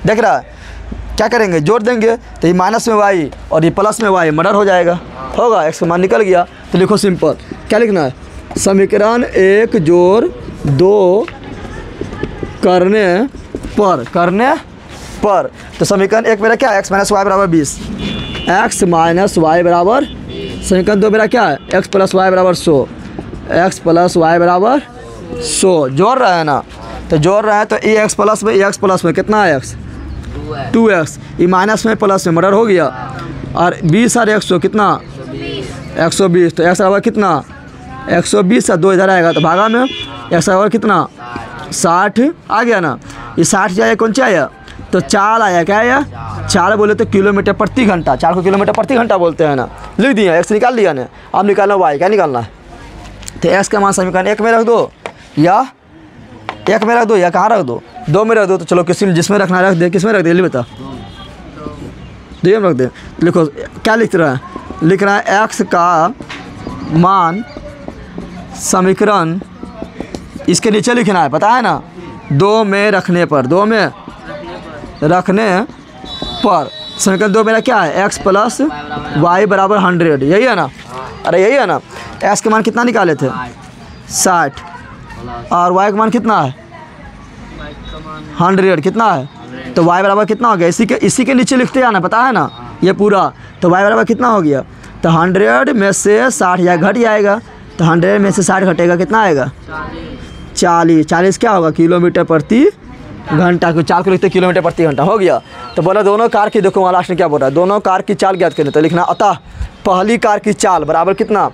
देख रहा है, क्या करेंगे जोड़ देंगे, तो ये माइनस में y और ये प्लस में y मर्डर हो जाएगा, होगा x का मान निकल गया। तो लिखो सिंपल, क्या लिखना है, समीकरण 1 जोड़ 2 करने पर, तो समीकरण 1 मेरा क्या है x माइनस वाई बराबर 20, x माइनस वाई बराबर, समीकरण 2 मेरा क्या है x प्लस वाई बराबर 100, x प्लस वाई बराबर 100, जोड़ रहे हैं ना, तो जोड़ रहे हैं तो ये x प्लस में कितना है x 2x, ये माइनस में प्लस में मर्डर हो गया, और 20 और 100 कितना 120, तो x बराबर कितना 120 और 2 इधर आएगा, तो भागा में x बराबर कितना 60 आ गया ना, ये 60 जाए कौन सी आया, तो चाल आया, क्या आया चाल बोले तो किलोमीटर प्रति घंटा, 4 को किलोमीटर प्रति घंटा बोलते हैं ना, लिख दिया x निकाल दिया ना। अब निकालना y, क्या निकालना है, तो x का मान समीकरण 1 में रख दो या 1 में रख दो या कहाँ रख दो 2 में रख दो, तो चलो किसी में जिसमें रखना रख दे, किस में रख दे जल्दी बता, 2 में रख दे। लिखो क्या लिख रहा है, लिख रहा है x का मान समीकरण इसके नीचे लिखना है, पता है ना 2 में रखने पर, 2 में रखने पर, समीकरण 2 मेरा क्या है x प्लस वाई बराबर 100, यही है ना, अरे यही है ना। x के मान कितना निकाले थे 60 और y का मान कितना है 100, कितना है, तो y बराबर कितना हो गया, इसी के नीचे लिखते आना, पता है ना ये पूरा, तो y बराबर कितना हो गया, तो 100 में से 60 या घट जाएगा, तो 100 में से 60 घटेगा कितना आएगा 40 क्या होगा किलोमीटर प्रति घंटा, को 4 को लिखते किलोमीटर प्रति घंटा हो गया। तो बोला दोनों कार की, देखो वहाँ लास्ट में क्या बोल रहा है, दोनों कार की चाल ज्ञात करने, तो लिखना अतः पहली कार की चाल बराबर कितना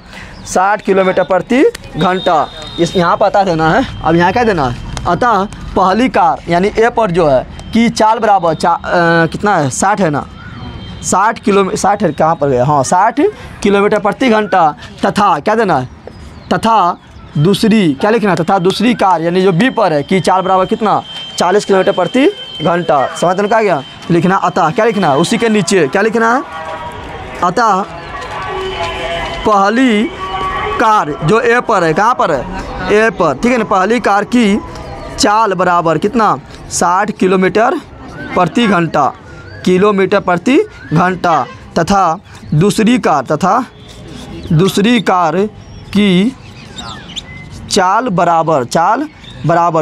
60 किलोमीटर प्रति घंटा, इस यहाँ पता देना है। अब यहाँ क्या देना है, अतः पहली कार यानी ए पर जो है कि चाल बराबर कितना है 60 है ना, 60 किलोमीटर, 60 है कहाँ पर गया, हाँ 60 किलोमीटर प्रति घंटा, तथा क्या देना है, तथा दूसरी क्या लिखना है, तथा दूसरी कार यानी जो बी पर है कि चाल बराबर कितना 40 किलोमीटर प्रति घंटा, समझ में क्या गया, लिखना अतः, क्या लिखना है उसी के नीचे क्या लिखना है, अतः पहली कार जो ए पर है, कहाँ पर है ए पर, ठीक है ना, पहली कार की चाल बराबर कितना 60 किलोमीटर प्रति घंटा, किलोमीटर प्रति घंटा, तथा दूसरी कार की चाल बराबर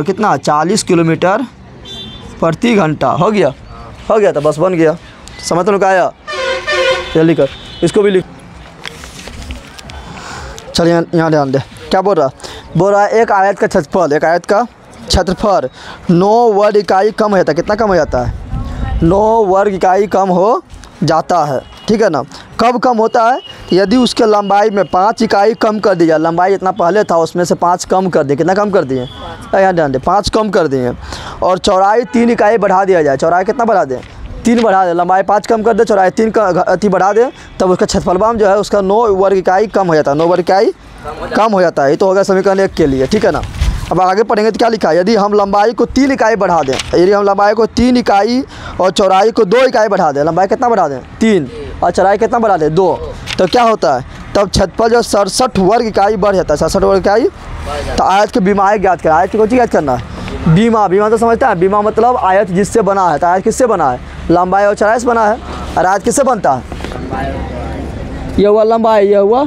कितना 40 किलोमीटर प्रति घंटा, हो गया तो बस बन गया, समझ तो आया, जल्दी कर इसको भी लिख। चलिए यहाँ ध्यान दे, क्या बोल रहा है एक आयत का क्षेत्रफल 9 वर्ग इकाई कम हो जाता है, कितना कम हो जाता है 9 वर्ग इकाई कम हो जाता है, ठीक है ना। कब कम होता है, यदि उसके लंबाई में 5 इकाई कम कर दी जाए, लंबाई इतना पहले था उसमें से 5 कम कर दिए, कितना कम कर दिए यहाँ ध्यान दे 5 कम कर दिए, और चौड़ाई 3 इकाई बढ़ा दिया जाए, चौड़ाई कितना बढ़ा दें 3 बढ़ा दे, लंबाई 5 कम कर दे, चौड़ाई 3 का बढ़ा दे, तब उसका क्षेत्रफल जो है उसका 9 वर्ग इकाई कम हो जाता है, 9 वर्ग इकाई कम हो जाता है। ये तो होगा समीकरण 1 के लिए, ठीक है ना। अब आगे पढ़ेंगे तो क्या लिखा है, यदि हम लंबाई को 3 इकाई बढ़ा दें, यदि हम लंबाई को 3 इकाई और चौड़ाई को 2 इकाई बढ़ा दें, लंबाई कितना बढ़ा दें 3 और चौड़ाई कितना बढ़ा दें 2, तो क्या होता है तब क्षेत्रफल जो 67 वर्ग इकाई बढ़ जाता है, 67 वर्ग इकाई। तो आयत के बीमाएँ ज्ञात करें, आयत की कौन सी ज्ञात करना है, बीमा तो समझता है, बीमा मतलब आयत जिससे बना है, तो आयत किससे बना है लंबाई और चौड़ाई से बना है, और आयत किससे बनता है ये हुआ लंबाई, ये हुआ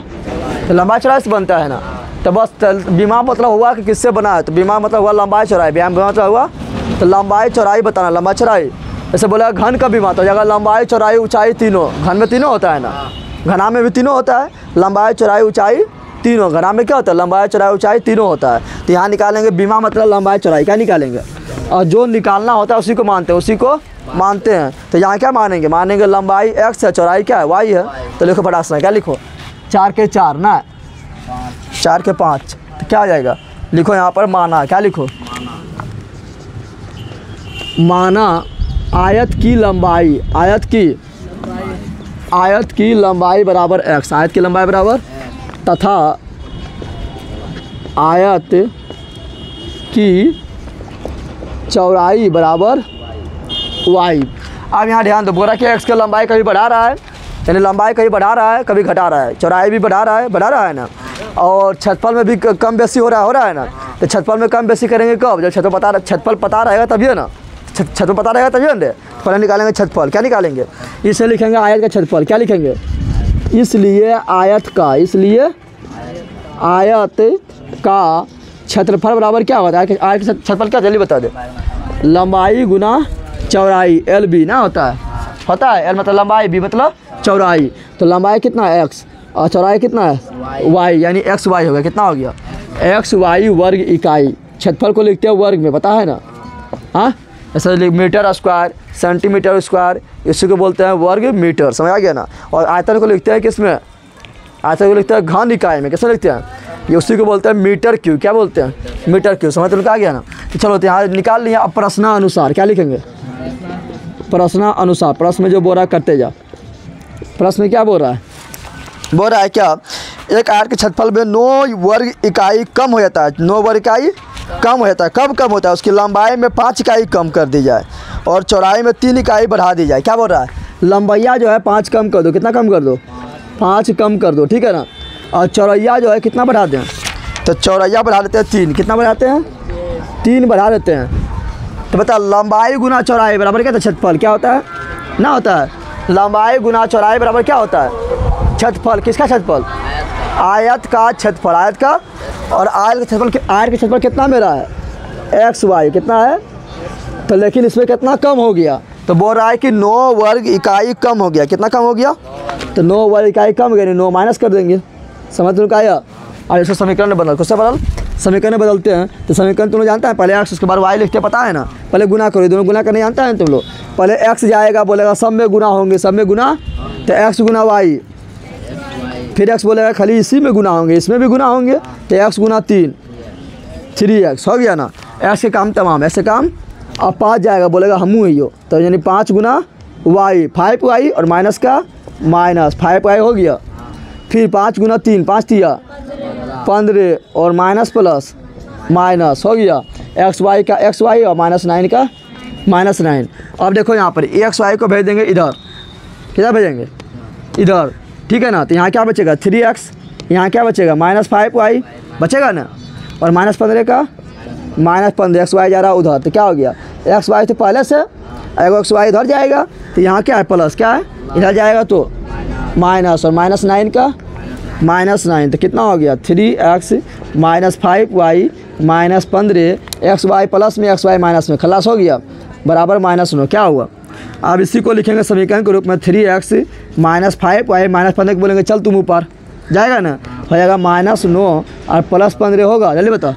तो लंबाई चौड़ाई से बनता है ना। तो बस बीमा मतलब हुआ कि किससे बना है, तो बीमा मतलब हुआ लंबाई चौड़ाई, बीमा मतलब हुआ तो लंबाई चौड़ाई बताना, लंबाई चौड़ाई जैसे बोला घन का भी महत्व, अगर लंबाई चौड़ाई ऊंचाई तीनों, घन में तीनों होता है ना, घना में भी तीनों होता है, लंबाई चौड़ाई ऊंचाई तीनों, घना में क्या होता है, लंबाई चौड़ाई ऊंचाई तीनों होता है। तो यहाँ निकालेंगे बीमा मतलब लंबाई चौड़ाई, क्या निकालेंगे, और जो निकालना होता है उसी को मानते हैं, उसी को मानते हैं। तो यहाँ क्या मानेंगे, मानेंगे लंबाई x है, चौड़ाई क्या है, y है। तो लिखो फटाक से, क्या लिखो, 4 के 4 ना, 4 के 5, तो क्या आ जाएगा, लिखो यहाँ पर माना, क्या लिखो, माना आयत की लंबाई, आयत की लंबाई बराबर x, आयत की लंबाई बराबर, तथा आयत की चौड़ाई बराबर y। अब यहाँ ध्यान दो, बोला कि x की लंबाई कभी बढ़ा रहा है, यानी लंबाई कभी बढ़ा रहा है कभी घटा रहा है, चौड़ाई भी बढ़ा रहा है ना, और क्षेत्रफल में भी कम बेसी हो रहा है ना। तो क्षेत्रफल में कम बेसी करेंगे कब, जब क्षेत्रफल पता रहेगा तभी है ना, क्षेत्रफल पता रहेगा तभी है। पहले निकालेंगे क्षेत्रफल, क्या निकालेंगे, इसे लिखेंगे आयत का क्षेत्रफल, क्या लिखेंगे, इसलिए आयत का क्षेत्रफल बराबर क्या होता है, आयत का क्षेत्रफल क्या, जल्दी बता दे, लंबाई गुना चौड़ाई, LB ना होता है, L मतलब लंबाई, B मतलब चौड़ाई। तो लंबाई कितना है x और चौड़ाई कितना है y, यानी XY हो गया, कितना हो गया, XY वर्ग इकाई। क्षेत्रफल को लिखते हैं वर्ग में, पता है ना, हाँ, ऐसे मीटर स्क्वायर, सेंटीमीटर स्क्वायर, इसी को बोलते हैं वर्ग मीटर, समझ आ गया ना। और आयतन को लिखते हैं किसमें, आयतन को लिखते हैं घन इकाई में, कैसे लिखते हैं, ये उसी को बोलते हैं मीटर क्यूब, क्या बोलते हैं, मीटर क्यूब, समझ तो आ गया ना। तो चलो तो यहाँ निकाल लिया। अब प्रश्नानुसार क्या लिखेंगे, प्रश्नानुसार, प्रश्न में जो बोल रहा है करते जा, प्रश्न में क्या बोल रहा है क्या, एक आयत के क्षेत्रफल में 9 वर्ग इकाई कम हो जाता है, 9 वर्ग इकाई कम हो जाता है, कब कम होता है, उसकी लंबाई में 5 इकाई कम कर दी जाए और चौड़ाई में 3 इकाई बढ़ा दी जाए। क्या बोल रहा है, लंबाइया जो है 5 कम कर दो, कितना कम कर दो, 5 कम कर दो, ठीक है ना, और चौड़ैया जो है कितना बढ़ा दें, तो चौड़ैया बढ़ा देते हैं 3, कितना बढ़ाते हैं, 3 बढ़ा देते हैं। तो बता, लंबाई गुना चौड़ाई बराबर क्या था, क्षेत्रफल, क्या होता है ना, होता है लंबाई गुना चौड़ाई बराबर क्या होता है, क्षेत्रफल, किसका क्षेत्रफल, आयत का क्षेत्रफल, आयत का, और आयत का क्षेत्रफल कितना मेरा है, XY कितना है, तो लेकिन इसमें कितना कम हो गया, तो बोल रहा है कि 9 वर्ग इकाई कम हो गया, कितना कम हो गया, तो 9 वर्ग इकाई कम हो गया, 9 माइनस कर देंगे, समझ तुमने आया। और इसको समीकरण में बदल, किससे बदल, समीकरण में बदलते हैं। तो समीकरण तुम लोग जानता है, पहले x उसके बाद y लिखते पता है ना, पहले गुना करो, दोनों गुना करने जानता है तुम लोग, पहले x जाएगा, बोलेगा सब में गुना होंगे, सब में गुना, तो x गुना y, फिर x बोलेगा खाली इसी में गुना होंगे, इसमें भी गुना होंगे, तो x गुना 3x हो गया ना, x के काम तमाम, ऐसे काम। अब 5 जाएगा, बोलेगा हमू ही हो, तो यानी 5 गुना y, 5y और माइनस का माइनस 5y हो गया, फिर 5 गुना 3, 5 तिया 15 और माइनस प्लस माइनस हो गया, XY का XY और -9 का -9। अब देखो यहाँ पर XY को भेज देंगे इधर, किधर भेजेंगे, इधर, ठीक है ना। तो यहाँ क्या बचेगा 3x, यहाँ क्या बचेगा -5y बचेगा ना, और -15 का -15, XY जा रहा उधर, तो क्या हो गया, XY तो पहले से, अगर XY इधर जाएगा तो यहाँ क्या है प्लस, क्या है इधर जाएगा तो माइनस, और -9 का -9, तो कितना हो गया 3x -5y -15, XY प्लस में XY माइनस में, खलास हो गया, बराबर -9, क्या हुआ। अब इसी को लिखेंगे समीकरण के रूप में, 3x -5y -15 को बोलेंगे चल तुम ऊपर जाएगा ना, हो जाएगा -9 और +15 होगा, जल्दी बता,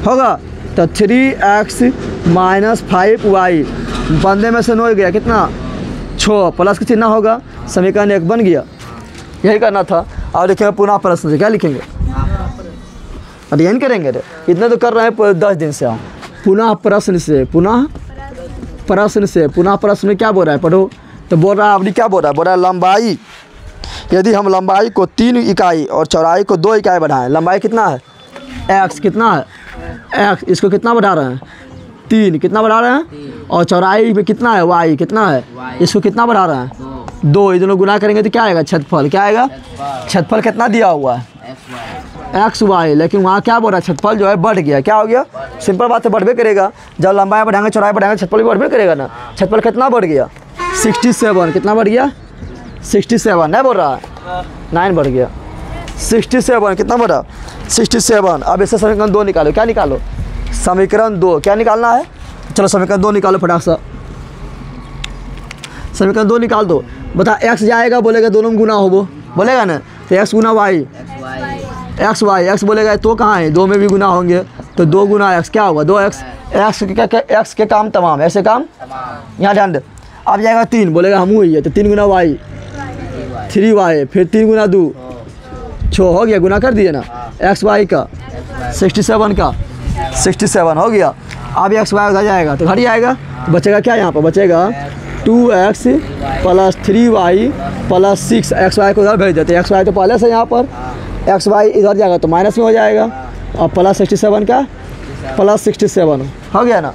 होगा, तो 3x -5y 15 में से 9 गया, कितना 6, प्लस का चिन्ह होगा, समीकरण 1 बन गया, यही करना था। और लिखेंगे पुनः प्रश्न से, क्या लिखेंगे, अध्ययन करेंगे रे, इतने तो कर रहे हैं 10 दिन से हम, पुनः प्रश्न से, पुनः प्रश्न में क्या बोल रहा है, पढ़ो। तो बोल रहा है अपनी, क्या बोल रहा है, लंबाई, यदि हम लंबाई को 3 इकाई और चौड़ाई को 2 इकाई बढ़ाएं, लंबाई कितना है x, कितना है x, इसको कितना बढ़ा रहे हैं 3, कितना बढ़ा रहे हैं, और चौड़ाई में कितना है y, कितना है, इसको कितना बढ़ा रहे हैं 2, ये दोनों गुना करेंगे तो क्या आएगा, क्षेत्रफल, क्या आएगा, क्षेत्रफल कितना दिया हुआ है XY, लेकिन वहाँ क्या बोल रहा है, क्षेत्रफल जो है बढ़ गया, क्या हो गया, सिंपल बात है, बढ़बे करेगा, जब लंबाई बढ़ाएंगे चौड़ाई बढ़ाएंगे क्षेत्रफल भी बढ़बे करेगा ना। क्षेत्रफल कितना बढ़ गया 67, कितना बढ़ गया 67, नहीं बढ़ रहा है 9 बढ़ गया 67, कितना बढ़ा 67। अब इससे समीकरण 2 निकालो, क्या निकालो, समीकरण 2, क्या निकालना है, चलो समीकरण 2 निकालो फटाक से। समीकरण 2 निकाल दो। बता एक्स जाएगा, बोलेगा दोनों में गुना हो, वो बोलेगा ना, तो एक्स गुना वाई, एक्स वाई, एक्स बोलेगा तो कहाँ है, 2 में भी गुना होंगे, तो 2 गुना एक्स क्या होगा, 2x, एक्स के काम तमाम, ऐसे काम यहाँ ध्यान दे। अब जाएगा 3, बोलेगा हम हुई है, तो 3 गुना वाई, 3y, फिर 3 गुना 2 6 हो गया, गुना कर दिए ना, एक्स वाई का 67 का 67 हो गया। अब एक्स वाई उधर जाएगा तो घर ही आएगा, तो बचेगा क्या, यहाँ पर बचेगा 2x + 3y + 6, एक्स वाई को उधर भेज देते, एक्स वाई तो पहले से यहाँ पर, एक्स वाई इधर जाएगा तो माइनस में हो जाएगा, और +67 का +67 हो गया ना।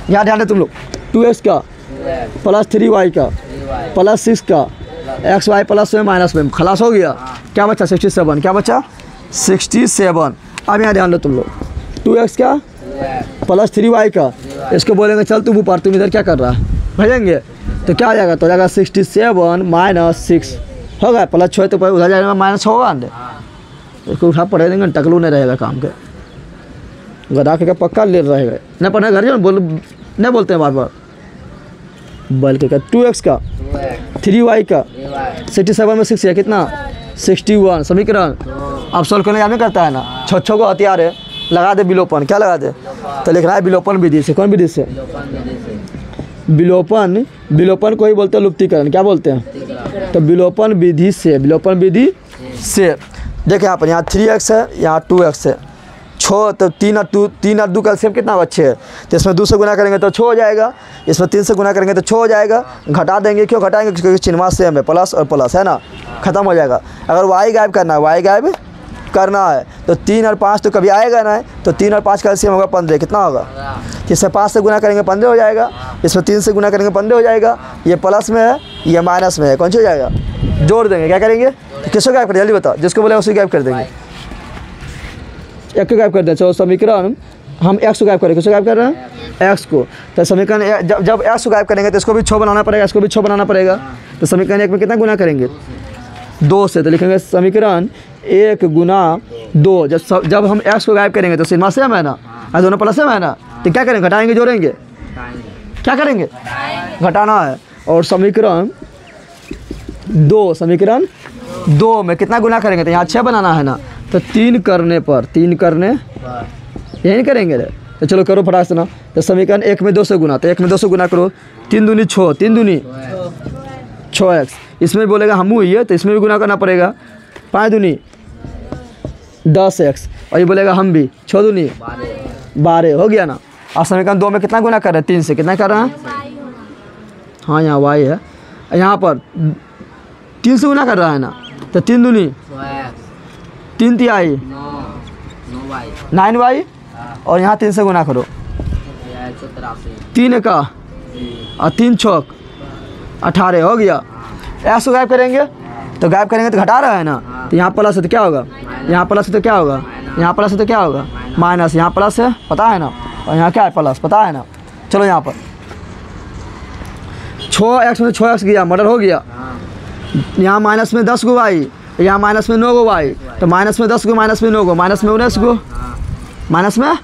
यहाँ ध्यान दे तुम लोग, 2x का + 3y का +6 का, एक्स वाई प्लस में माइनस में, खलास हो गया, क्या बचा 67, क्या बचा 67। अब यहाँ ध्यान दो तुम लोग, 2x का + 3y का, इसको बोलेंगे चल तुम ऊपर, तुम इधर क्या कर रहा है, भेजेंगे तो क्या हो जाएगा, तो हो जाएगा 67 - 6 होगा, +6 तो उधर जाएगा माइनस होगा, इसको उठा पढ़े देंगे, टकलू नहीं रहेगा काम के, गधा के पक्का ले रहेगा, नहीं पढ़ने घर बोल नहीं बोलते हैं बार बार, बल्कि क्या 2x का 3y का 67 में 6 है कितना 61 समीकरण। अब सॉल्व करने याद नहीं करता है ना, छो को हथियार है, लगा दे विलोपन, क्या लगा दे, तो लिख रहा है विलोपन विधि से, कौन विधि से, विलोपन को ही बोलते हैं लुप्तीकरण, क्या बोलते हैं, तो विलोपन विधि से, विलोपन विधि से। देखिए यहाँ पर, यहाँ 3x है, यहाँ 2x है, 6 तो 3 और 2 का सेम कितना होगा 6, तो इसमें 2 से गुना करेंगे तो 6 हो जाएगा, इसमें 3 से गुना करेंगे तो 6 हो जाएगा, घटा देंगे, क्यों घटाएंगे, क्योंकि चिन्ह सेम है, प्लस और प्लस है ना, खत्म हो जाएगा। अगर y गायब करना है, y गायब करना है तो 3 और 5 तो कभी आएगा ना, तो 3 और 5 का एलसीएम होगा 15, कितना होगा, इसमें 5 से गुना करेंगे 15 हो जाएगा, इसमें 3 से गुना करेंगे 15 हो जाएगा, ये प्लस में है ये माइनस में है, कौन सी हो जाएगा, जोड़ देंगे, क्या करेंगे, तो किसको गायब कर, जल्दी बताओ, जिसको बोले उसी गायब कर देंगे, एक को गायब कर दें। चलो समीकरण हम x को गायब करें, किसको गायब कर रहे हैं, x को, तो समीकरण जब x को गायब करेंगे तो इसको भी 6 बनाना पड़ेगा, इसको भी 6 बनाना पड़ेगा, तो समीकरण 1 में कितना गुना करेंगे 2 से, तो लिखेंगे समीकरण 1 × 2। जब हम x को गायब करेंगे तो सिग्मा सेम है ना, और दोनों प्लस सेम है ना, तो क्या करेंगे, घटाएंगे जोड़ेंगे, क्या करेंगे, घटाना है। और समीकरण 2 में कितना गुना करेंगे, तो यहाँ 6 बनाना है ना, तो 3 करने पर, 3 करने यही नहीं करेंगे रे, तो चलो करो फटाक से ना, तो समीकरण 1 में 2 से गुना, तो 1 में 2 से गुना करो, 3 दूनी 6, 3 दूनी 6x, इसमें भी बोलेगा हम हुई है तो इसमें भी गुना करना पड़ेगा, 5 दूनी 10x, और ये बोलेगा हम भी 6 दूनी 12 हो गया ना। और समीकरण 2 में कितना गुना कर रहे हैं, 3 से कितना कर रहे हैं, हाँ यहाँ y है, यहाँ पर 3 से गुना कर रहा है ना, तो 3 दूनी 3 तिहाई 9y, और यहाँ 3 से गुना करो, 3 का और 3 छक 18 हो गया। एक्स को गायब करेंगे तो गायब करेंगे तो घटा रहा है ना, तो यहाँ प्लस है तो क्या होगा, यहाँ प्लस है तो क्या होगा, यहाँ प्लस है तो क्या होगा माइनस, यहाँ प्लस है पता है ना, और यहाँ क्या है प्लस पता है ना। चलो यहाँ पर 6x में 6x गया, मर्डर हो गया, यहाँ माइनस में 10 गो y, यहाँ माइनस में 9 गो y, तो माइनस में 10 गो माइनस में 9 गो, माइनस में 19 गो, माइनस में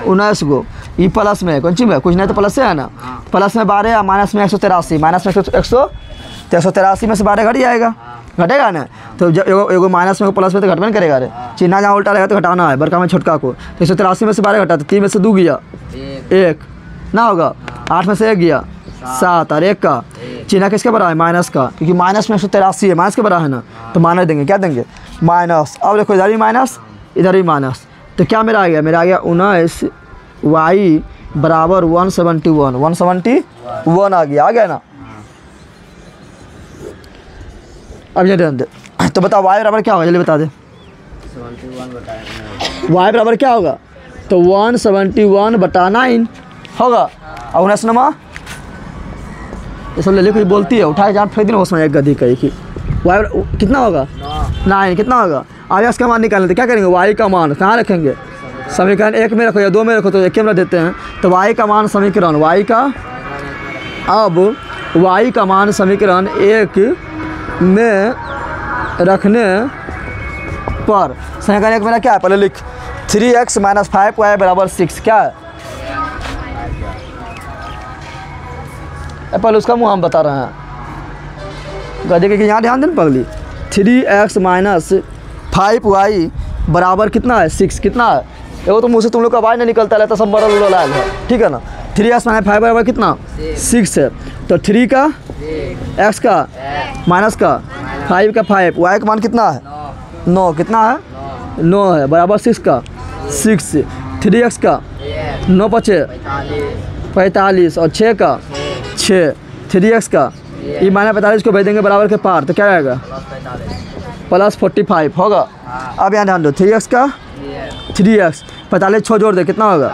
19 गो, ये प्लस में कौन चीज में कुछ नहीं तो प्लस से है ना, प्लस में 12 माइनस में 183, माइनस में 183 में से 12 घट जाएगा, घटेगा ना, तो जब एगो माइनस में प्लस में तो घटबे करेगा रे, चिन्ह जहाँ उल्टा रहेगा तो घटाना है, बड़का में छोटका को, तो 183 में से 12 घटा, तो 3 में से 2 गया 1 ना होगा, 8 में से 1 गया 7, और 1 का चिन्ह किसके बड़ा है, माइनस का, क्योंकि माइनस में 183 है, माइनस के बड़ा है ना, तो माइनस देंगे, क्या देंगे माइनस। अब देखो इधर भी माइनस इधर भी माइनस, तो क्या मेरा आ गया, मेरा आ गया 19y बराबर 171 आ गया ना। अब ये ध्यान दे, तो बताओ y बराबर क्या होगा, जल्दी बता दे, y बराबर क्या होगा, तो 171/9 होगा। और 19 नमा ये सब ले ले, कोई बोलती है उठाए जहाँ फेंक दिन उसमें एक गधी कही कि y कितना होगा 9, कितना होगा। आगे इसका मान निकालने तो क्या करेंगे, y का मान कहाँ रखेंगे, समीकरण 1 में रखो या 2 में रखो, तो 1 में रख देते हैं, तो y का मान समीकरण y का, अब y का मान समीकरण 1 में रखने पर समीकरण 1 मेरा क्या है, पहले लिख 3x - 5y बराबर 6, क्या है पहले उसका मुँह हम बता रहे हैं। गधे के यहाँ ध्यान देना पगली। 3x माइनस 5y बराबर कितना है 6, कितना है? देखो तो मुँह से तुम लोग का आवाज़ नहीं निकलता रहता, सब बड़ा लोला है, ठीक है ना। 3x माइनस 5 बराबर कितना 6 है। तो 3 का x का माइनस का 5 का 5, y का मान कितना है 9, कितना है 9 है, बराबर 6 का 6। 3x का 9 पचे 45 और 6 का 6। 3x का ये माइनस 45 को भेज देंगे बराबर के पार, तो क्या आएगा प्लस 45 होगा। अब यहाँ ध्यान दो 3x का 3x 45 6 जोड़ दे, कितना होगा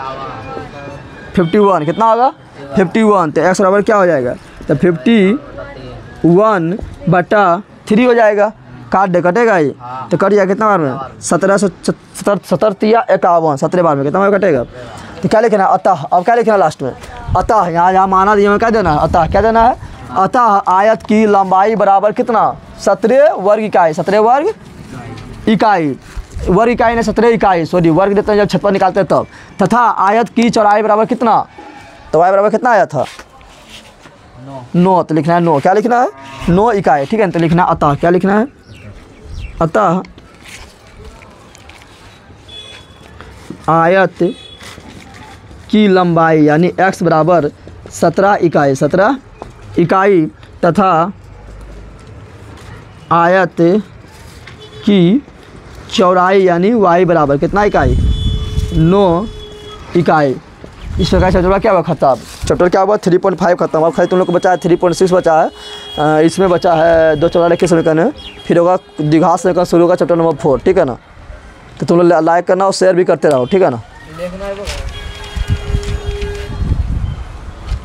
51, कितना होगा 51। तो x बराबर क्या हो जाएगा, तो 51/3 हो जाएगा। काट दे, कटेगा ये तो कट जाएगा कितना बार में 1770 या 51, 17 बार में कितना बार कटेगा। तो क्या लिखना है अतः, अब क्या लिखना है लास्ट में अतः, यहाँ माना दिया में क्या देना है अतः, क्या देना है अतः आयत की लंबाई बराबर कितना 17 वर्ग इकाई, 17 वर्ग इकाई, वर्ग इकाई ने 17 इकाई, सॉरी वर्ग देते हैं जब छत पर निकालते हैं तब। तथा आयत की चौड़ाई बराबर कितना, तो y बराबर कितना आया था 9, तो लिखना है 9, क्या लिखना है 9 इकाई, ठीक है। तो लिखना है अतः, क्या लिखना है अतः आयत की लंबाई यानी x बराबर 17 इकाई, 17 इकाई तथा आयत की चौड़ाई यानी y बराबर कितना इकाई 9 इकाई। इस प्रकार चैप्टर क्या हुआ खत्म, चैप्टर क्या हुआ 3.5 खत्म। अब खाली तुम लोग को बचा है 3.6 बचा है, इसमें बचा है 2 चौराहे के समीकरण, फिर होगा द्विघात समीकरण शुरू होगा चैप्टर नंबर 4, ठीक है ना। तो तुम लोग लाइक करना और शेयर भी करते रहो, ठीक है ना।